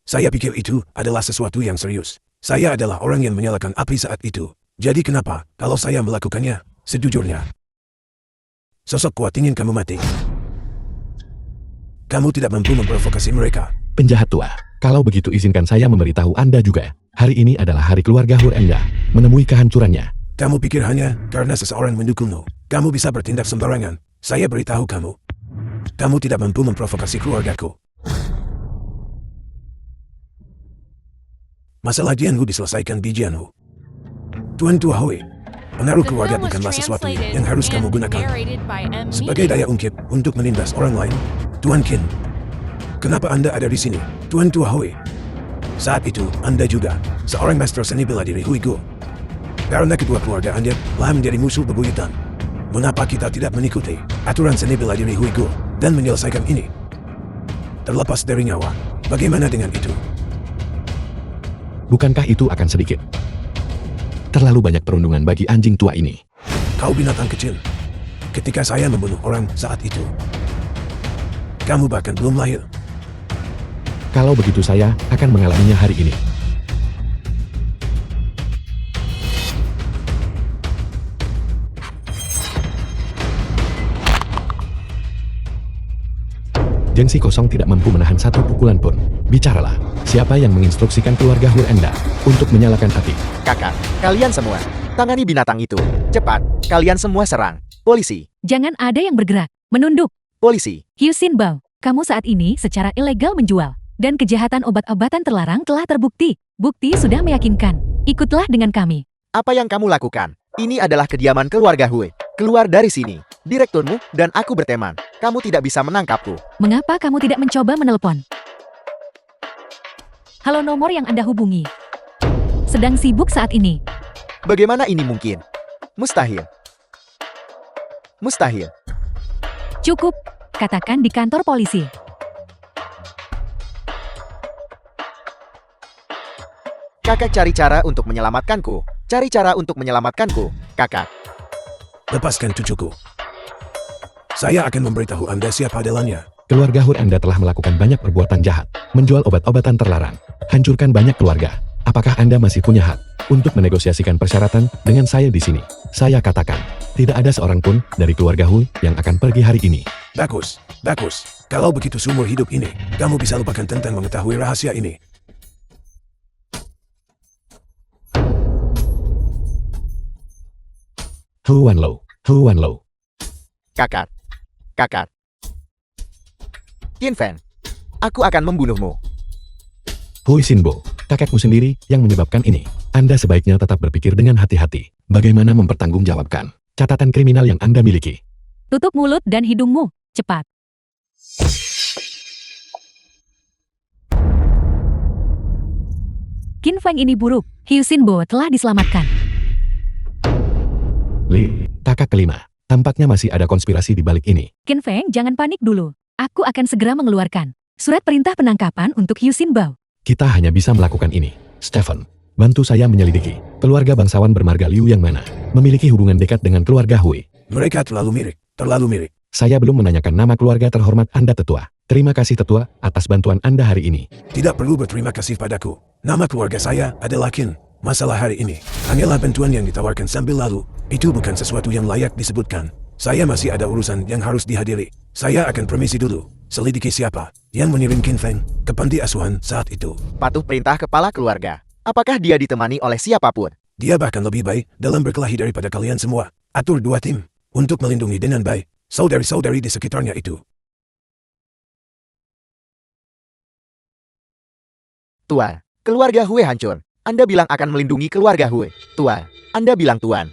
Saya pikir itu adalah sesuatu yang serius. Saya adalah orang yang menyalakan api saat itu. Jadi kenapa kalau saya melakukannya? Sejujurnya, sosok kuat ingin kamu mati. Kamu tidak mampu memprovokasi mereka. Penjahat tua, kalau begitu izinkan saya memberitahu Anda juga. Hari ini adalah hari keluarga Hui Anda menemui kehancurannya. Kamu pikir hanya karena seseorang mendukungmu, kamu bisa bertindak sembarangan. Saya beritahu kamu. Kamu tidak mampu memprovokasi keluargaku. Masalah Jianhu diselesaikan di Jianhu. Tuan Tua Hui, pengaruh The keluarga film was bukanlah sesuatu translated yang harus kamu and gunakan narrated by M. sebagai Media. daya ungkit untuk menindas orang lain. Tuan Qin, kenapa Anda ada di sini? Tuan Tua Hui, saat itu Anda juga seorang master seni bela diri Huigu. Karena kedua keluarga Anda telah menjadi musuh bebuyutan. Mengapa kita tidak mengikuti aturan seni bela diri Huigu dan menyelesaikan ini? Terlepas dari nyawa, bagaimana dengan itu? Bukankah itu akan sedikit? Terlalu banyak perundungan bagi anjing tua ini. Kau binatang kecil. Ketika saya membunuh orang saat itu, kamu bahkan belum lahir. Kalau begitu saya akan mengalaminya hari ini. Gengsi kosong tidak mampu menahan satu pukulan pun. Bicaralah, siapa yang menginstruksikan keluarga Hui Anda untuk menyalakan api? Kakak, kalian semua, tangani binatang itu. Cepat, kalian semua serang. Polisi, Jangan ada yang bergerak. Menunduk. Polisi, Hyu Sin Bao, kamu saat ini secara ilegal menjual. Dan kejahatan obat-obatan terlarang telah terbukti. Bukti sudah meyakinkan. Ikutlah dengan kami. apa yang kamu lakukan? Ini adalah kediaman keluarga Hui. Keluar dari sini. Direkturmu dan aku berteman. Kamu tidak bisa menangkapku. Mengapa kamu tidak mencoba menelpon? Halo, nomor yang Anda hubungi sedang sibuk saat ini. Bagaimana ini mungkin? Mustahil. Mustahil. Cukup, katakan di kantor polisi. Kakak cari cara untuk menyelamatkanku. Cari cara untuk menyelamatkanku, kakak. Lepaskan cucuku. Saya akan memberitahu Anda siapa adalannya. Keluarga Hui Anda telah melakukan banyak perbuatan jahat, menjual obat-obatan terlarang, hancurkan banyak keluarga. Apakah Anda masih punya hak untuk menegosiasikan persyaratan dengan saya di sini? Saya katakan, tidak ada seorang pun dari keluarga Hui yang akan pergi hari ini. Bagus, bagus. Kalau begitu seumur hidup ini, kamu bisa lupakan tentang mengetahui rahasia ini. Hu Wanlo. Kakak. Kakak. Qin Feng. Aku akan membunuhmu. Hui Sinbo, kakekmu sendiri yang menyebabkan ini. Anda sebaiknya tetap berpikir dengan hati-hati. Bagaimana mempertanggungjawabkan catatan kriminal yang Anda miliki. Tutup mulut dan hidungmu, cepat. Qin Feng ini buruk. Hyu Sin Bo telah diselamatkan. Li, kakak kelima. Tampaknya masih ada konspirasi di balik ini. Qin Feng, jangan panik dulu. Aku akan segera mengeluarkan surat perintah penangkapan untuk Hyu Sin Bao. Kita hanya bisa melakukan ini. Stephen, bantu saya menyelidiki. Keluarga bangsawan bermarga Liu yang mana memiliki hubungan dekat dengan keluarga Hui. Mereka terlalu mirip, terlalu mirip. Saya belum menanyakan nama keluarga terhormat Anda tetua. Terima kasih tetua atas bantuan Anda hari ini. Tidak perlu berterima kasih padaku. Nama keluarga saya adalah Qin. Masalah hari ini hanyalah bantuan yang ditawarkan sambil lalu. Itu bukan sesuatu yang layak disebutkan. Saya masih ada urusan yang harus dihadiri. Saya akan permisi dulu. Selidiki siapa yang mengirim Qin Feng ke panti asuhan saat itu. Patuh perintah kepala keluarga. Apakah dia ditemani oleh siapapun? Dia bahkan lebih baik dalam berkelahi daripada kalian semua. Atur dua tim untuk melindungi dengan baik saudari-saudari di sekitarnya itu. Tuan, keluarga Hui hancur. Anda bilang akan melindungi keluarga Hui. Tuan, Anda bilang Tuan.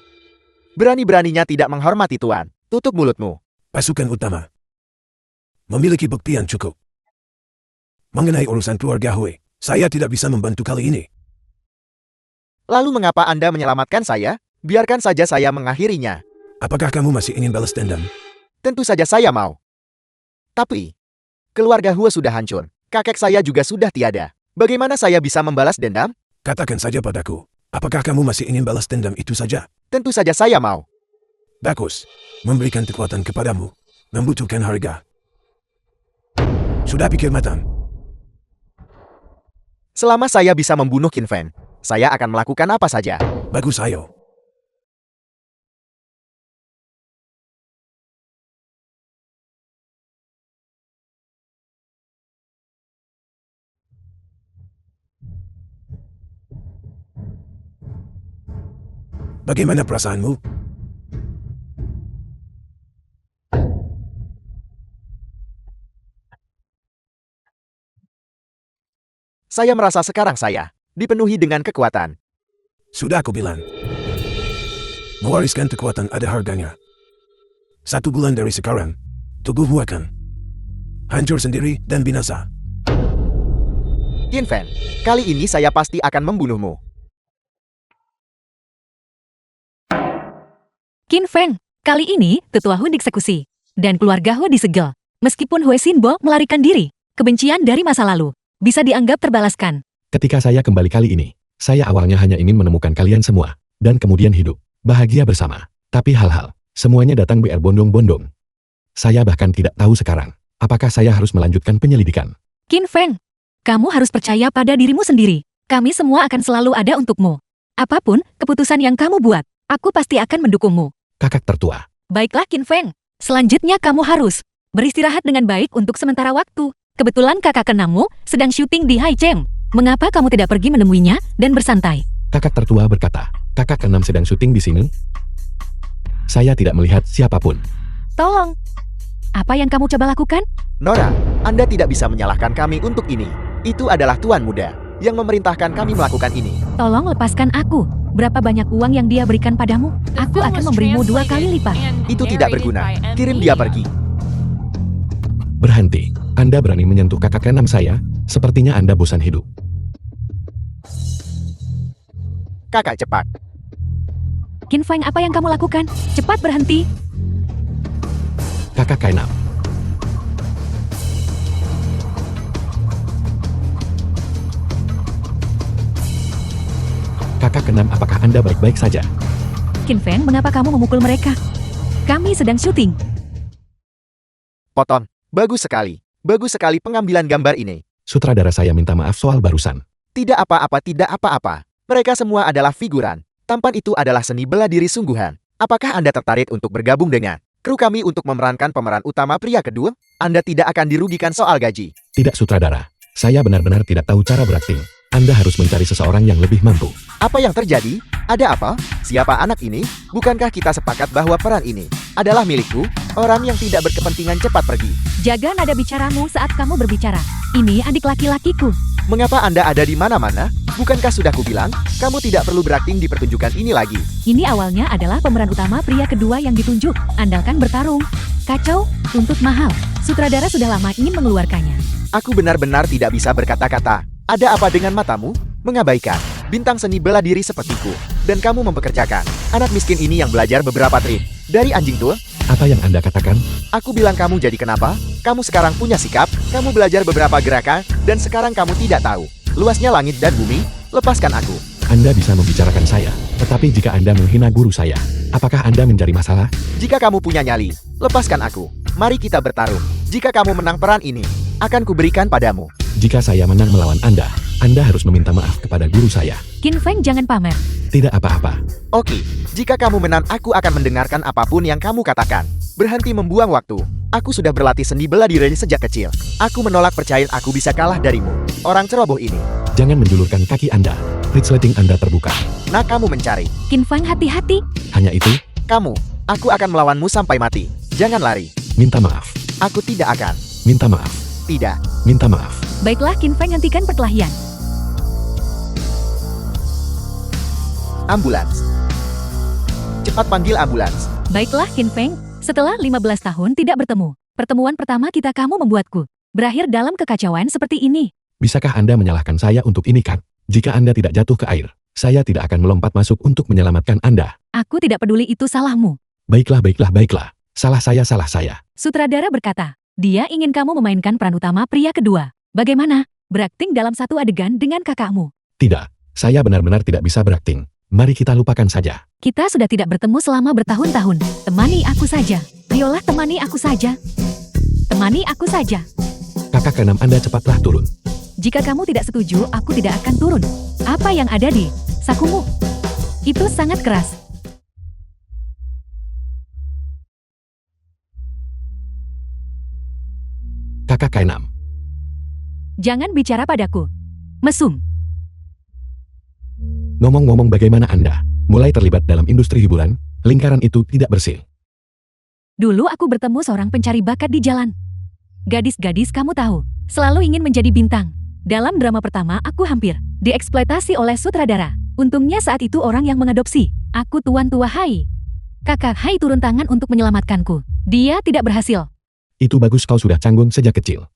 Berani-beraninya tidak menghormati Tuan. Tutup mulutmu. Pasukan utama memiliki bukti yang cukup. Mengenai urusan keluarga Hui, saya tidak bisa membantu kali ini. Lalu mengapa Anda menyelamatkan saya? Biarkan saja saya mengakhirinya. Apakah kamu masih ingin balas dendam? Tentu saja saya mau. Tapi, keluarga Hui sudah hancur. Kakek saya juga sudah tiada. Bagaimana saya bisa membalas dendam? Katakan saja padaku, apakah kamu masih ingin balas dendam itu saja? Tentu saja saya mau. Bagus, memberikan kekuatan kepadamu, membutuhkan harga. Sudah pikir matang? Selama saya bisa membunuh Qin Feng, saya akan melakukan apa saja. Bagus, ayo. Bagaimana perasaanmu? Saya merasa sekarang saya dipenuhi dengan kekuatan. Sudah aku bilang. Mewariskan kekuatan ada harganya. 1 bulan dari sekarang, tubuhmu akan hancur sendiri dan binasa. Qin Feng, kali ini saya pasti akan membunuhmu. Qin Feng, kali ini tetua Hu dieksekusi. Dan keluarga Hu disegel. Meskipun Hui Sin Bo melarikan diri, kebencian dari masa lalu bisa dianggap terbalaskan. Ketika saya kembali kali ini, saya awalnya hanya ingin menemukan kalian semua, dan kemudian hidup bahagia bersama. Tapi hal-hal, semuanya datang berbondong-bondong. Saya bahkan tidak tahu sekarang, apakah saya harus melanjutkan penyelidikan. Qin Feng, kamu harus percaya pada dirimu sendiri. Kami semua akan selalu ada untukmu. Apapun keputusan yang kamu buat, aku pasti akan mendukungmu. Kakak tertua, Baiklah Qin Feng, selanjutnya kamu harus beristirahat dengan baik untuk sementara waktu. Kebetulan kakak keenammu sedang syuting di Haicheng. Mengapa kamu tidak pergi menemuinya dan bersantai? kakak tertua berkata, kakak keenam sedang syuting di sini. Saya tidak melihat siapapun. Tolong. Apa yang kamu coba lakukan? Nora, Anda tidak bisa menyalahkan kami untuk ini. Itu adalah Tuan Muda yang memerintahkan kami melakukan ini. Tolong lepaskan aku. Berapa banyak uang yang dia berikan padamu? The Aku film akan was memberimu 2 kali translated lipat. and Itu tidak narrated berguna. by Kirim M. dia Media. pergi. Berhenti. Anda berani menyentuh kakak keenam saya? Sepertinya Anda bosan hidup. Kakak cepat. Qin Feng, apa yang kamu lakukan? Cepat berhenti. Kakak keenam. Kakak keenam, apakah Anda baik-baik saja? Qin Feng, mengapa kamu memukul mereka? Kami sedang syuting. Poton. Bagus sekali. Bagus sekali pengambilan gambar ini. Sutradara saya minta maaf soal barusan. Tidak apa-apa, tidak apa-apa. Mereka semua adalah figuran. Tampan itu adalah seni bela diri sungguhan. Apakah Anda tertarik untuk bergabung dengan kru kami untuk memerankan pemeran utama pria kedua? Anda tidak akan dirugikan soal gaji. Tidak, sutradara. Saya benar-benar tidak tahu cara berakting. Anda harus mencari seseorang yang lebih mampu. Apa yang terjadi? Ada apa? Siapa anak ini? Bukankah kita sepakat bahwa peran ini adalah milikku? Orang yang tidak berkepentingan cepat pergi. Jaga nada bicaramu saat kamu berbicara. Ini adik laki-lakiku. Mengapa Anda ada di mana-mana? Bukankah sudah kubilang, kamu tidak perlu berakting di pertunjukan ini lagi? Ini awalnya adalah pemeran utama pria kedua yang ditunjuk. Andalkan bertarung. Kacau, tuntut mahal. Sutradara sudah lama ingin mengeluarkannya. Aku benar-benar tidak bisa berkata-kata. Ada apa dengan matamu? Mengabaikan bintang seni bela diri sepertiku. Dan kamu mempekerjakan anak miskin ini yang belajar beberapa trik dari anjing tua? Apa yang Anda katakan? Aku bilang kamu jadi kenapa? Kamu sekarang punya sikap, kamu belajar beberapa gerakan, dan sekarang kamu tidak tahu luasnya langit dan bumi. Lepaskan aku. Anda bisa membicarakan saya, tetapi jika Anda menghina guru saya, apakah Anda mencari masalah? Jika kamu punya nyali, lepaskan aku. Mari kita bertarung. Jika kamu menang peran ini, akan kuberikan padamu. Jika saya menang melawan Anda harus meminta maaf kepada guru saya. Qin Feng, jangan pamer. Tidak apa-apa. Oke, jika kamu menang, aku akan mendengarkan apapun yang kamu katakan. Berhenti membuang waktu. Aku sudah berlatih seni bela diri sejak kecil. Aku menolak percaya aku bisa kalah darimu. Orang ceroboh ini. Jangan menjulurkan kaki Anda. Resleting Anda terbuka. Nah, kamu mencari. Qin Feng, hati-hati. Hanya itu, Kamu. Aku akan melawanmu sampai mati. Jangan lari. minta maaf. Aku tidak akan. Minta maaf. Tidak. Minta maaf. Baiklah, Qin Feng, hentikan perkelahian. Ambulans. Cepat panggil ambulans. Baiklah, Qin Feng. Setelah 15 tahun tidak bertemu, pertemuan pertama kita kamu membuatku berakhir dalam kekacauan seperti ini. Bisakah Anda menyalahkan saya untuk ini, Kak? Jika Anda tidak jatuh ke air, saya tidak akan melompat masuk untuk menyelamatkan Anda. Aku tidak peduli itu salahmu. Baiklah, baiklah, baiklah. Salah saya, salah saya. Sutradara berkata, dia ingin kamu memainkan peran utama pria kedua. Bagaimana? Berakting dalam satu adegan dengan kakakmu. Tidak, saya benar-benar tidak bisa berakting. Mari kita lupakan saja. Kita sudah tidak bertemu selama bertahun-tahun. Temani aku saja. Ayolah, temani aku saja. Temani aku saja. Kakak keenam Anda cepatlah turun. Jika kamu tidak setuju, aku tidak akan turun. Apa yang ada di sakumu? Itu sangat keras. Kakak keenam. Jangan bicara padaku. Mesum. Ngomong-ngomong, bagaimana Anda mulai terlibat dalam industri hiburan? Lingkaran itu tidak bersih. Dulu aku bertemu seorang pencari bakat di jalan. Gadis-gadis kamu tahu, selalu ingin menjadi bintang. Dalam drama pertama aku hampir dieksploitasi oleh sutradara. Untungnya saat itu orang yang mengadopsi aku, Tuan Tua Hai. Kakak Hai turun tangan untuk menyelamatkanku. Dia tidak berhasil. Itu bagus, kau sudah canggung sejak kecil.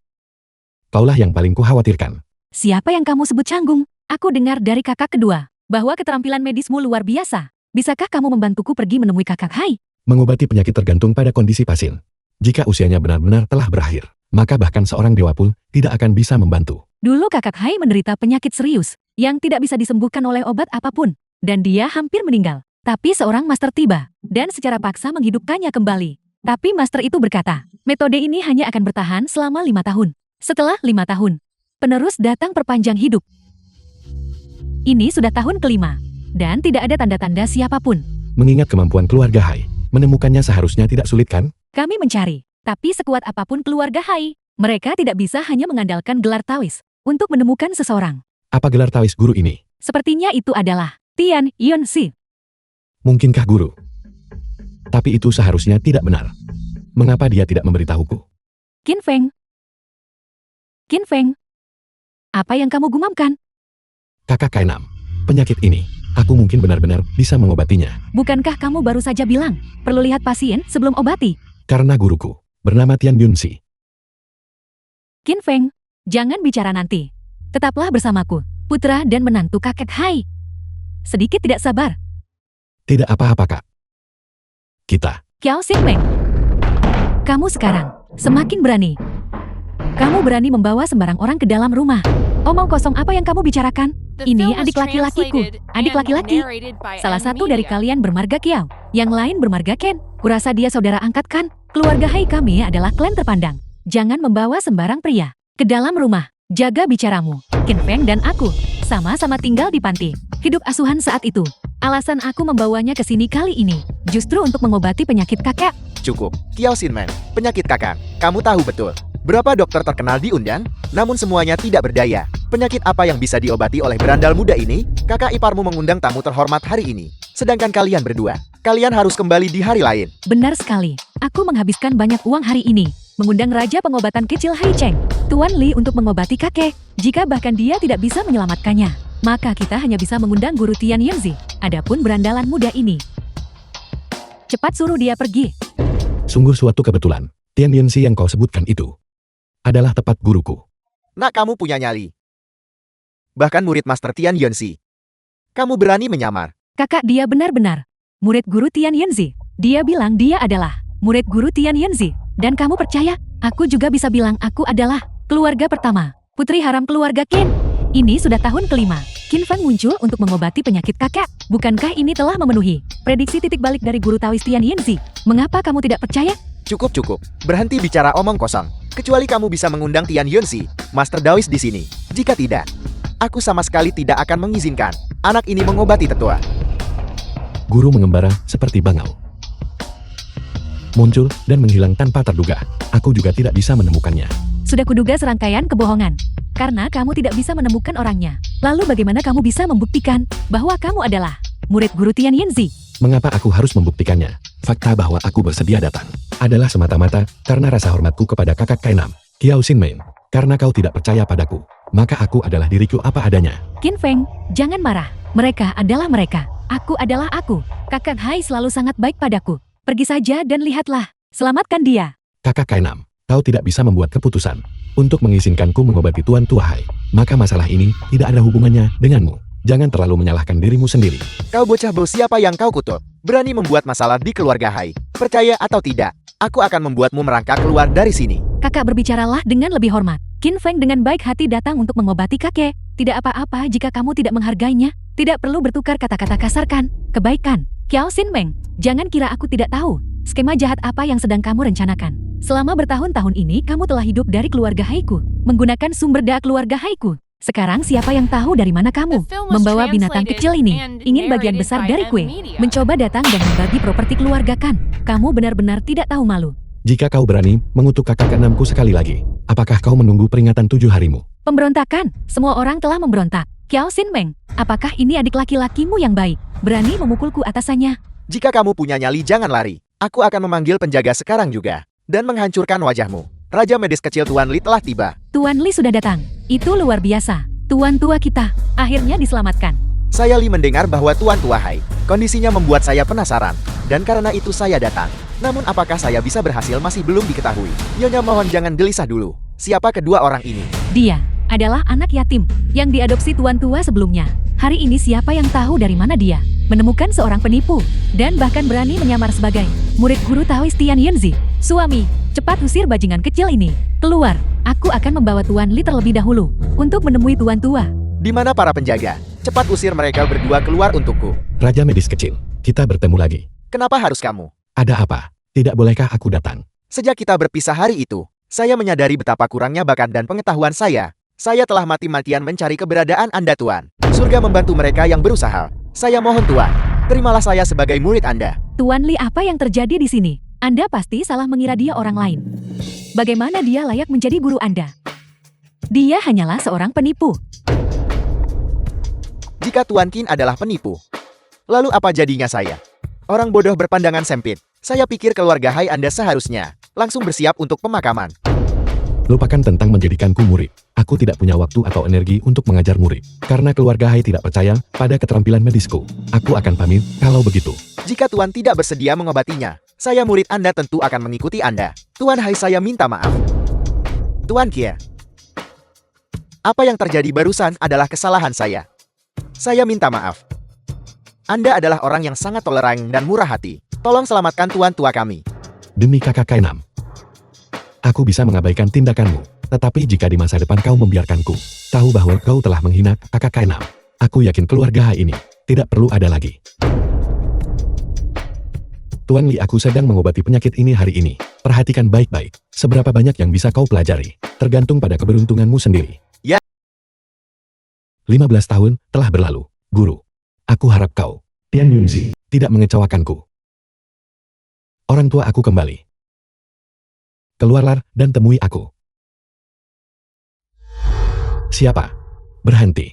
Kaulah yang paling kukhawatirkan. Siapa yang kamu sebut canggung? Aku dengar dari kakak kedua bahwa keterampilan medismu luar biasa. Bisakah kamu membantuku pergi menemui kakak Hai? Mengobati penyakit tergantung pada kondisi pasien. Jika usianya benar-benar telah berakhir, maka bahkan seorang dewa pun tidak akan bisa membantu. Dulu kakak Hai menderita penyakit serius yang tidak bisa disembuhkan oleh obat apapun. Dan dia hampir meninggal. Tapi seorang master tiba dan secara paksa menghidupkannya kembali. Tapi master itu berkata, metode ini hanya akan bertahan selama 5 tahun. Setelah 5 tahun, penerus datang perpanjang hidup. Ini sudah tahun kelima, dan tidak ada tanda-tanda siapapun. Mengingat kemampuan keluarga Hai, menemukannya seharusnya tidak sulit, kan? Kami mencari, tapi sekuat apapun keluarga Hai, mereka tidak bisa hanya mengandalkan gelar tawis untuk menemukan seseorang. Apa gelar tawis guru ini? Sepertinya itu adalah Tian Yun Si. Mungkinkah guru? Tapi itu seharusnya tidak benar. Mengapa dia tidak memberitahuku? Qin Feng. Qin Feng. Apa yang kamu gumamkan? Kakak K6, penyakit ini, aku mungkin benar-benar bisa mengobatinya. Bukankah kamu baru saja bilang, perlu lihat pasien sebelum obati? Karena guruku, bernama Tian Yunxi. Qin Feng, jangan bicara nanti. Tetaplah bersamaku, putra dan menantu kakek Hai. Sedikit tidak sabar. Tidak apa-apa, Kak. Kita, Kiao Xinmeng. Kamu sekarang semakin berani. Kamu berani membawa sembarang orang ke dalam rumah. Omong kosong apa yang kamu bicarakan? The Ini film was adik laki-lakiku. translated Adik and laki-laki. narrated by Salah Ed satu dari Media. kalian bermarga Kiao. Yang lain bermarga Ken. Kurasa dia saudara angkat kan? Keluarga Hai kami adalah klan terpandang. Jangan membawa sembarang pria ke dalam rumah. Jaga bicaramu. Qin Feng dan aku sama-sama tinggal di panti. Hidup asuhan saat itu. Alasan aku membawanya ke sini kali ini justru untuk mengobati penyakit kakek. Cukup. Kiao Xinmen, penyakit kakak. Kamu tahu betul. Berapa dokter terkenal di Undan? Namun semuanya tidak berdaya. Penyakit apa yang bisa diobati oleh berandal muda ini? Kakak iparmu mengundang tamu terhormat hari ini. Sedangkan kalian berdua, kalian harus kembali di hari lain. Benar sekali. Aku menghabiskan banyak uang hari ini. Mengundang Raja Pengobatan Kecil Hai Cheng, Tuan Li untuk mengobati kakek. Jika bahkan dia tidak bisa menyelamatkannya, maka kita hanya bisa mengundang Guru Tian Yunzi. Adapun berandalan muda ini, cepat suruh dia pergi. sungguh suatu kebetulan. Tian Yunxi yang kau sebutkan itu adalah tepat guruku. Nak, kamu punya nyali. Bahkan murid Master Tian Yunxi. Kamu berani menyamar. Kakak dia benar-benar murid Guru Tian Yunzi. Dia bilang dia adalah murid Guru Tian Yunzi. Dan kamu percaya? Aku juga bisa bilang aku adalah keluarga pertama, putri haram keluarga Qin. Ini sudah tahun kelima. Qin Feng muncul untuk mengobati penyakit kakek. Bukankah ini telah memenuhi prediksi titik balik dari Guru Taois Tian Yunzi? Mengapa kamu tidak percaya? Cukup. Berhenti bicara omong kosong. Kecuali kamu bisa mengundang Tian Yunxi, Master Daois di sini. Jika tidak, aku sama sekali tidak akan mengizinkan anak ini mengobati tetua. Guru mengembara seperti bangau. Muncul dan menghilang tanpa terduga. Aku juga tidak bisa menemukannya. Sudah kuduga serangkaian kebohongan. Karena kamu tidak bisa menemukan orangnya. Lalu bagaimana kamu bisa membuktikan bahwa kamu adalah murid Guru Tian Yunzi? Mengapa aku harus membuktikannya? Fakta bahwa aku bersedia datang adalah semata-mata karena rasa hormatku kepada kakak K6, Kiao Xinmen. Karena kau tidak percaya padaku, maka aku adalah diriku apa adanya. Qin Feng, jangan marah. Mereka adalah mereka. Aku adalah aku. Kakak Hai selalu sangat baik padaku. Pergi saja dan lihatlah. Selamatkan dia. Kakak K6, kau tidak bisa membuat keputusan untuk mengizinkanku mengobati Tuan Tua Hai. Maka masalah ini tidak ada hubungannya denganmu. Jangan terlalu menyalahkan dirimu sendiri. Kau bocah bau, siapa yang kau kutuk? Berani membuat masalah di keluarga Hai. Percaya atau tidak, aku akan membuatmu merangkak keluar dari sini. Kakak berbicaralah dengan lebih hormat. Qin Feng dengan baik hati datang untuk mengobati kakek. Tidak apa-apa jika kamu tidak menghargainya. Tidak perlu bertukar kata-kata kasar kan? Kebaikan. Kiao Xinmeng, jangan kira aku tidak tahu skema jahat apa yang sedang kamu rencanakan. Selama bertahun-tahun ini kamu telah hidup dari keluarga Haiku, menggunakan sumber daya keluarga Haiku. Sekarang siapa yang tahu dari mana kamu The film was membawa binatang translated kecil ini? and Ingin bagian narrated besar by dari Ed kue, Media. mencoba datang dan membagi properti keluarga kan? Kamu benar-benar tidak tahu malu. Jika kau berani mengutuk kakak keenamku sekali lagi, apakah kau menunggu peringatan 7 harimu? Pemberontakan, semua orang telah memberontak. Kiao Xinmeng, apakah ini adik laki-lakimu yang baik? Berani memukulku atasannya? Jika kamu punya nyali, jangan lari. Aku akan memanggil penjaga sekarang juga dan menghancurkan wajahmu. Raja medis kecil Tuan Li telah tiba. Tuan Li sudah datang. Itu luar biasa. Tuan tua kita akhirnya diselamatkan. Saya Li mendengar bahwa Tuan Tua Hai kondisinya membuat saya penasaran, dan karena itu saya datang. Namun apakah saya bisa berhasil masih belum diketahui. Nyonya mohon jangan gelisah dulu. Siapa kedua orang ini? Dia adalah anak yatim yang diadopsi tuan tua sebelumnya. Hari ini siapa yang tahu dari mana dia menemukan seorang penipu dan bahkan berani menyamar sebagai murid Guru Taois Tian Yunzi. Suami, cepat usir bajingan kecil ini. Keluar, aku akan membawa Tuan Li terlebih dahulu untuk menemui tuan tua. Di mana para penjaga? Cepat usir mereka berdua keluar untukku. Raja medis kecil, kita bertemu lagi. Kenapa harus kamu? Ada apa? Tidak bolehkah aku datang? Sejak kita berpisah hari itu, saya menyadari betapa kurangnya bakat dan pengetahuan saya. Saya telah mati-matian mencari keberadaan Anda, Tuan. Surga membantu mereka yang berusaha. Saya mohon, Tuan, terimalah saya sebagai murid Anda. Tuan Li, apa yang terjadi di sini? Anda pasti salah mengira dia orang lain. Bagaimana dia layak menjadi guru Anda? Dia hanyalah seorang penipu. Jika Tuan Qin adalah penipu, lalu apa jadinya saya? Orang bodoh berpandangan sempit. Saya pikir keluarga Hai Anda seharusnya langsung bersiap untuk pemakaman. Lupakan tentang menjadikanku murid. Aku tidak punya waktu atau energi untuk mengajar murid. Karena keluarga Hai tidak percaya pada keterampilan medisku. Aku akan pamit kalau begitu. Jika Tuan tidak bersedia mengobatinya, saya murid Anda tentu akan mengikuti Anda. Tuan Hai, saya minta maaf. Tuan Kia. Apa yang terjadi barusan adalah kesalahan saya. Saya minta maaf. Anda adalah orang yang sangat toleran dan murah hati. Tolong selamatkan tuan tua kami. Demi kakak Kainam. Aku bisa mengabaikan tindakanmu. Tetapi jika di masa depan kau membiarkanku, tahu bahwa kau telah menghina kakak Kainam. Aku yakin keluarga Hai ini tidak perlu ada lagi. Tuan Li, aku sedang mengobati penyakit ini hari ini. Perhatikan baik-baik. Seberapa banyak yang bisa kau pelajari, tergantung pada keberuntunganmu sendiri. Ya. 15 tahun telah berlalu, guru. Aku harap kau, Tian Yunzi, tidak mengecewakanku. Orang tua aku kembali. Keluarlah dan temui aku. Siapa? Berhenti.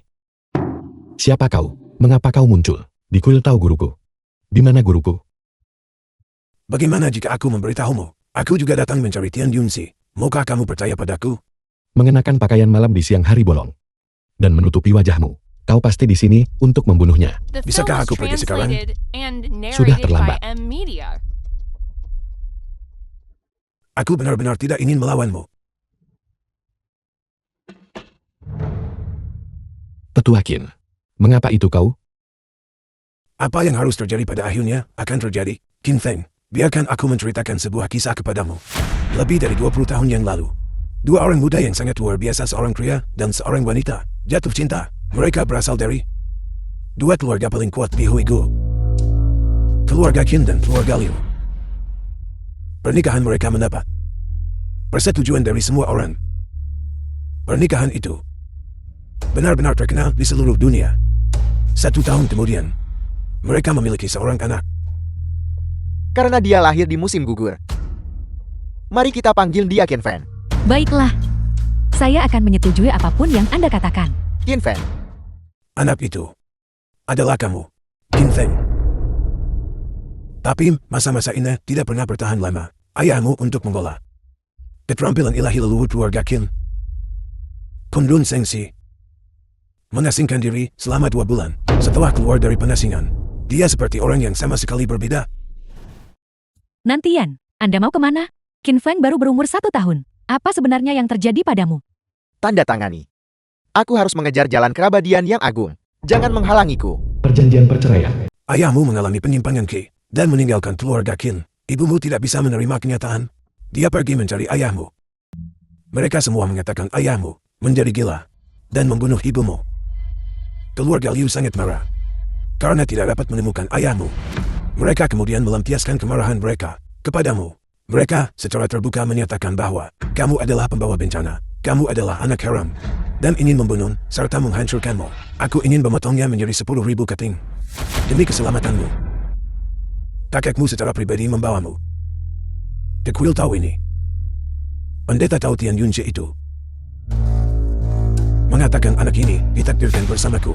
Siapa kau? Mengapa kau muncul? Di kuil tahu guruku. Di mana guruku? Bagaimana jika aku memberitahumu? Aku juga datang mencari Tian Yunzi. Maukah kamu percaya padaku? Mengenakan pakaian malam di siang hari bolong. Dan menutupi wajahmu. Kau pasti di sini untuk membunuhnya. The film Bisakah was aku pergi sekarang? translated and Sudah narrated by terlambat. M Media. Aku benar-benar tidak ingin melawanmu. Tetua Qin. Mengapa itu kau? Apa yang harus terjadi pada akhirnya akan terjadi. Qin Feng, biarkan aku menceritakan sebuah kisah kepadamu. Lebih dari 20 tahun yang lalu, dua orang muda yang sangat luar biasa, seorang pria dan seorang wanita, jatuh cinta. Mereka berasal dari dua keluarga paling kuat di Huigu. Keluarga Qin dan keluarga Liu. Pernikahan mereka mendapat persetujuan dari semua orang. Pernikahan itu benar-benar terkenal di seluruh dunia. 1 tahun kemudian, mereka memiliki seorang anak. Karena dia lahir di musim gugur. Mari kita panggil dia Qin Feng. Baiklah. Saya akan menyetujui apapun yang Anda katakan. Qin Feng. Anak itu adalah kamu, Qin Feng. Tapi masa-masa ini tidak pernah bertahan lama. Ayahmu untuk mengolah keterampilan ilahi leluhur keluarga Qin, Kundun Sengsi, mengasingkan diri selama 2 bulan. Setelah keluar dari pengasingan, dia seperti orang yang sama sekali berbeda. Nantian, Anda mau kemana? Qin Feng baru berumur 1 tahun. Apa sebenarnya yang terjadi padamu? Tanda tangani. Aku harus mengejar jalan keabadian yang agung. Jangan menghalangiku. Perjanjian perceraian. Ayahmu mengalami penyimpangan Qi dan meninggalkan keluarga Qin. Ibumu tidak bisa menerima kenyataan. Dia pergi mencari ayahmu. Mereka semua mengatakan ayahmu menjadi gila dan membunuh ibumu. Keluarga Liu sangat marah karena tidak dapat menemukan ayahmu. Mereka kemudian melampiaskan kemarahan mereka kepadamu. Mereka secara terbuka menyatakan bahwa kamu adalah pembawa bencana. Kamu adalah anak haram dan ingin membunuh serta menghancurkanmu. Aku ingin memotongnya menjadi 10.000 keting demi keselamatanmu. Kakekmu secara pribadi membawamu ke kuil Tao ini. Pendeta Tao Tian Yunzi itu mengatakan anak ini ditakdirkan bersamaku.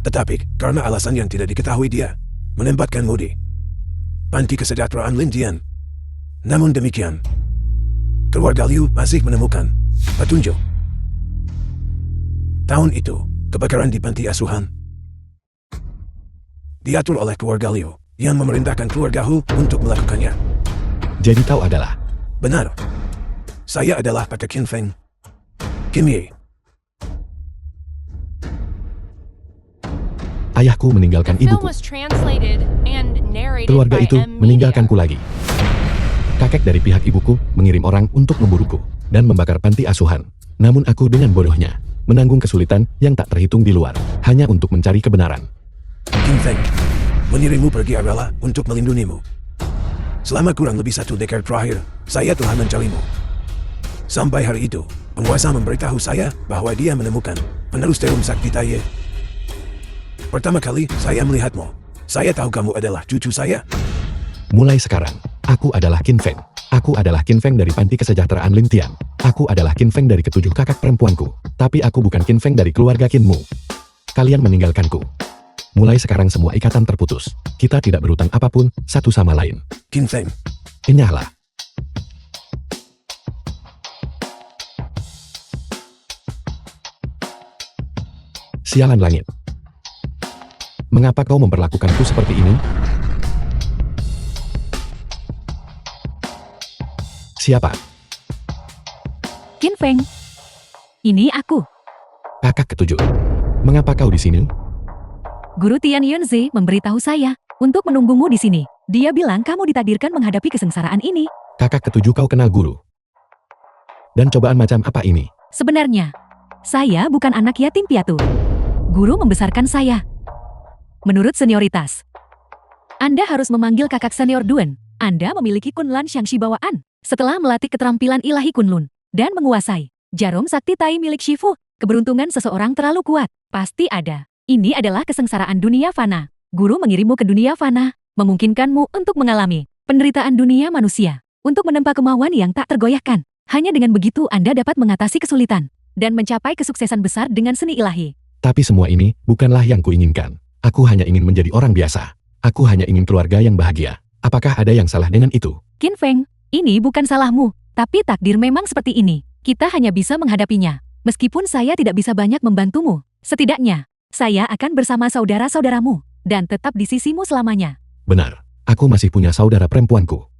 Tetapi karena alasan yang tidak diketahui, dia menempatkanmu di panti kesejahteraan Linjian. Namun demikian, keluarga Liu masih menemukan petunjuk. Tahun itu, kebakaran di panti asuhan diatur oleh keluarga Liu yang memerintahkan keluarga Hu untuk melakukannya. Jadi kau adalah... Benar. Saya adalah kakek Qin Feng. Kim Ye. Ayahku meninggalkan The film ibuku. was translated and narrated Keluarga by itu M Media. meninggalkanku lagi. Kakek dari pihak ibuku mengirim orang untuk memburuku dan membakar panti asuhan. Namun aku dengan bodohnya menanggung kesulitan yang tak terhitung di luar hanya untuk mencari kebenaran. Qin Feng mengirimmu pergi adalah untuk melindungimu. Selama kurang lebih 1 dekade terakhir, saya telah mencarimu. Sampai hari itu, penguasa memberitahu saya bahwa dia menemukan penerus Terum Sakti Taiye. Pertama kali saya melihatmu, saya tahu kamu adalah cucu saya. Mulai sekarang, aku adalah Qin Feng. Aku adalah Qin Feng dari Panti Kesejahteraan Lintian. Aku adalah Qin Feng dari ke-7 kakak perempuanku. Tapi aku bukan Qin Feng dari keluarga Qinmu. Kalian meninggalkanku. Mulai sekarang semua ikatan terputus. Kita tidak berutang apapun satu sama lain. Qin Feng, Enyahlah. Sialan langit. Mengapa kau memperlakukanku seperti ini? Siapa? Qin Feng. Ini aku. Kakak ketujuh. Mengapa kau di sini? Guru Tian Yunzi memberitahu saya untuk menunggumu di sini. Dia bilang kamu ditakdirkan menghadapi kesengsaraan ini. Kakak ketujuh, kau kenal guru. Dan cobaan macam apa ini? Sebenarnya, saya bukan anak yatim piatu. Guru membesarkan saya. Menurut senioritas, Anda harus memanggil kakak senior Duen. Anda memiliki Kunlan Xiangxi bawaan. Setelah melatih keterampilan ilahi Kunlun dan menguasai jarum sakti Tai milik Shifu, keberuntungan seseorang terlalu kuat. Pasti ada. Ini adalah kesengsaraan dunia fana. Guru mengirimmu ke dunia fana, memungkinkanmu untuk mengalami penderitaan dunia manusia, untuk menempa kemauan yang tak tergoyahkan. Hanya dengan begitu Anda dapat mengatasi kesulitan dan mencapai kesuksesan besar dengan seni ilahi. Tapi semua ini bukanlah yang kuinginkan. Aku hanya ingin menjadi orang biasa. Aku hanya ingin keluarga yang bahagia. Apakah ada yang salah dengan itu? Qin Feng, ini bukan salahmu, tapi takdir memang seperti ini. Kita hanya bisa menghadapinya. Meskipun saya tidak bisa banyak membantumu, setidaknya saya akan bersama saudara-saudaramu dan tetap di sisimu selamanya. Benar, aku masih punya saudara perempuanku.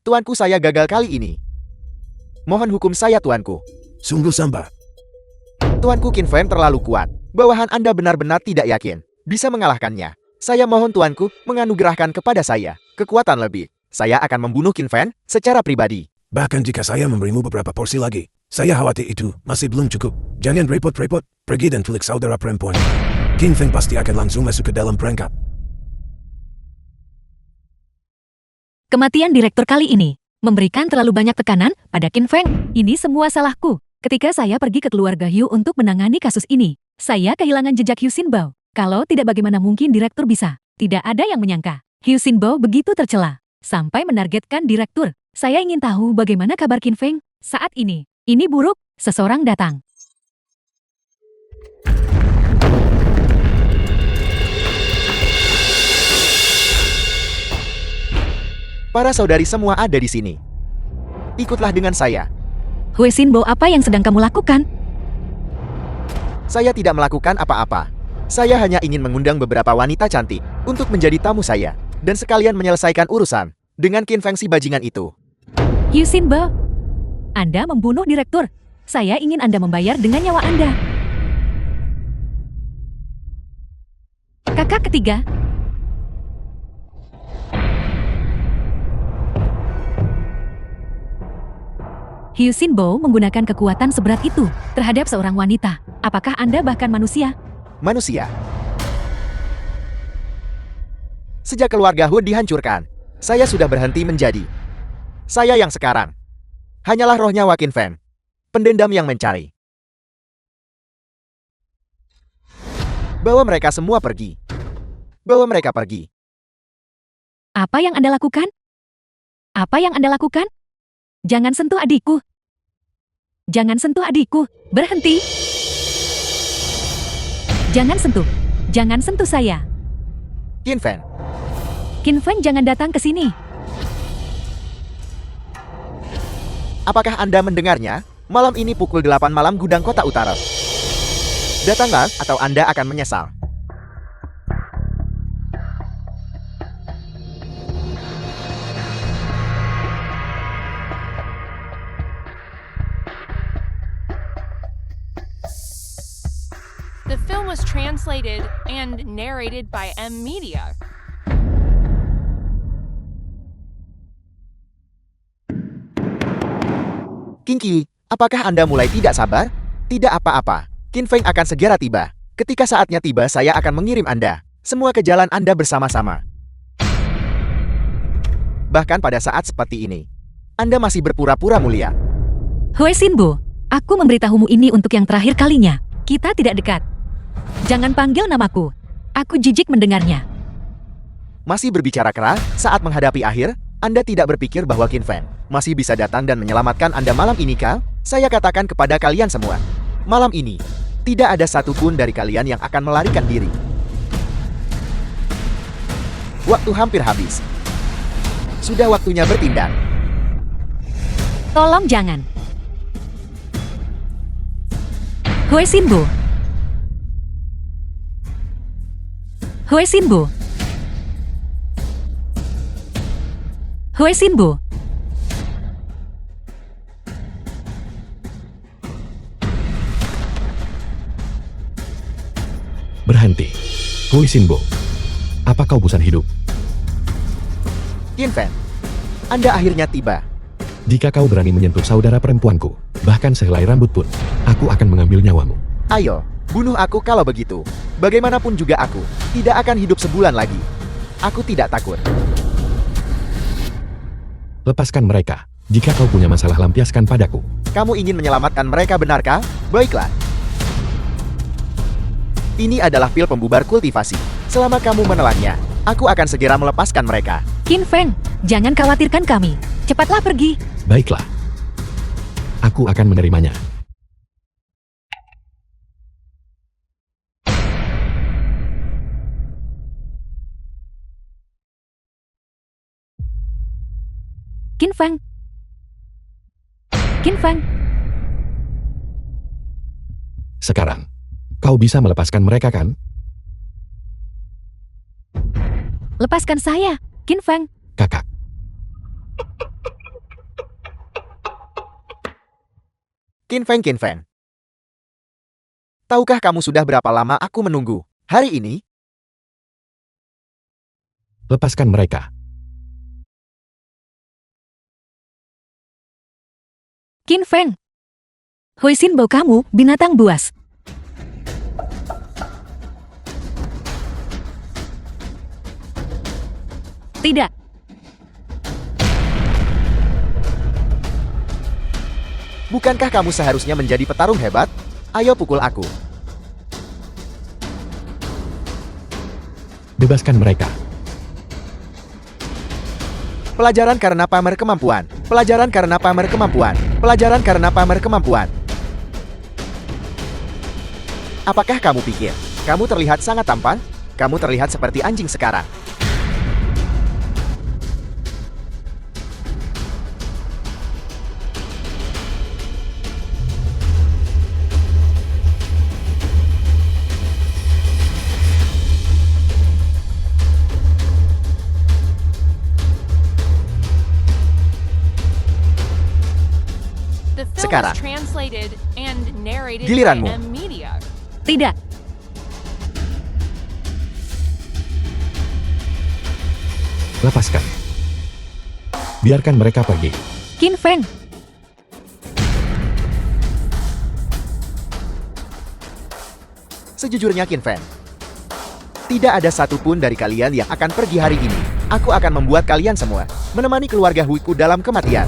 Tuanku, saya gagal kali ini. Mohon hukum saya, tuanku. Sungguh sambar. Tuanku, Qin Feng terlalu kuat. Bawahan Anda benar-benar tidak yakin bisa mengalahkannya. Saya mohon tuanku menganugerahkan kepada saya kekuatan lebih. Saya akan membunuh Qin Feng secara pribadi. Bahkan jika saya memberimu beberapa porsi lagi, saya khawatir itu masih belum cukup. Jangan repot-repot, pergi dan culik saudara perempuan. Qin Feng pasti akan langsung masuk ke dalam perangkap. Kematian direktur kali ini memberikan terlalu banyak tekanan pada Qin Feng. Ini semua salahku. Ketika saya pergi ke keluarga Hyu untuk menangani kasus ini, saya kehilangan jejak Hyu Xinbao. Kalau tidak, bagaimana mungkin direktur bisa? Tidak ada yang menyangka Hyu Xinbao begitu tercela sampai menargetkan direktur. Saya ingin tahu bagaimana kabar Qin Feng saat ini. Ini buruk. Seseorang datang. Para saudari semua ada di sini. Ikutlah dengan saya. Hui Xinbao, apa yang sedang kamu lakukan? Saya tidak melakukan apa-apa. Saya hanya ingin mengundang beberapa wanita cantik untuk menjadi tamu saya dan sekalian menyelesaikan urusan dengan Qin Feng si bajingan itu. Hyu Xinbao, Anda membunuh direktur. Saya ingin Anda membayar dengan nyawa Anda. Kakak ketiga. Hyu Xinbao menggunakan kekuatan seberat itu terhadap seorang wanita. Apakah Anda bahkan manusia? Manusia. Sejak keluarga Hu dihancurkan, saya sudah berhenti menjadi saya yang sekarang. Hanyalah rohnya Qin Feng, pendendam yang mencari. Bawa mereka semua pergi. Bawa mereka pergi. Apa yang Anda lakukan? Apa yang Anda lakukan? Jangan sentuh adikku. Jangan sentuh adikku. Berhenti. Jangan sentuh. Jangan sentuh saya. Qin Feng, Qin Feng, jangan datang ke sini. apakah Anda mendengarnya? Malam ini pukul 8 malam gudang kota utara. Datanglah atau Anda akan menyesal. The film was translated and narrated by M Media. Kinki, apakah Anda mulai tidak sabar? Tidak apa-apa. Qin Feng akan segera tiba. Ketika saatnya tiba, saya akan mengirim Anda semua ke jalan Anda bersama-sama. Bahkan pada saat seperti ini, Anda masih berpura-pura mulia. Hui Xinbao, aku memberitahumu ini untuk yang terakhir kalinya. Kita tidak dekat. Jangan panggil namaku. Aku jijik mendengarnya. Masih berbicara keras saat menghadapi akhir, Anda tidak berpikir bahwa Qin Feng masih bisa datang dan menyelamatkan Anda malam ini, kah? Saya katakan kepada kalian semua, malam ini tidak ada satupun dari kalian yang akan melarikan diri. Waktu hampir habis. Sudah waktunya bertindak. Tolong jangan. Hui Xinbao, Hui Xinbu. Hui Xinbu. Berhenti. Hui Xinbo. Apa kau bosan hidup? Qin Feng, Anda akhirnya tiba. Jika kau berani menyentuh saudara perempuanku, bahkan sehelai rambut pun, aku akan mengambil nyawamu. Ayo, bunuh aku kalau begitu. Bagaimanapun juga aku tidak akan hidup sebulan lagi. Aku tidak takut. Lepaskan mereka. Jika kau punya masalah, lampiaskan padaku. Kamu ingin menyelamatkan mereka, benarkah? Baiklah. Ini adalah pil pembubar kultivasi. Selama kamu menelannya, aku akan segera melepaskan mereka. Qin Feng, jangan khawatirkan kami. Cepatlah pergi. Baiklah. Aku akan menerimanya. Qin Feng. Qin Feng. Sekarang, kau bisa melepaskan mereka kan? Lepaskan saya, Qin Feng. Kakak. Qin Feng, Qin Feng. Tahukah kamu sudah berapa lama aku menunggu? Hari ini? Lepaskan mereka. Qin Feng. Hui Xinbo, kamu binatang buas. Tidak. Bukankah kamu seharusnya menjadi petarung hebat? Ayo pukul aku. Bebaskan mereka. Pelajaran karena pamer kemampuan. Pelajaran karena pamer kemampuan. Pelajaran karena pamer kemampuan. Apakah kamu pikir kamu terlihat sangat tampan? Kamu terlihat seperti anjing sekarang. The film Sekarang. was translated and narrated Giliranmu. by M Media. Tidak. Lepaskan. Biarkan mereka pergi. Qin Feng. Sejujurnya Qin Feng, tidak ada satupun dari kalian yang akan pergi hari ini. Aku akan membuat kalian semua menemani keluarga Huiku dalam kematian.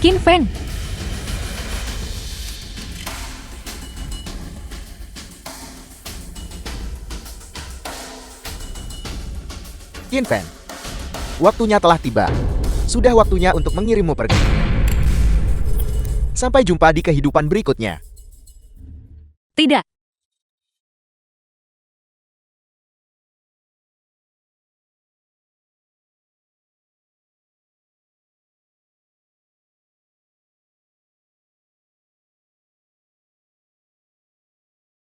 Qin Feng. Qin Feng, waktunya telah tiba. Sudah waktunya untuk mengirimmu pergi. Sampai jumpa di kehidupan berikutnya. Tidak.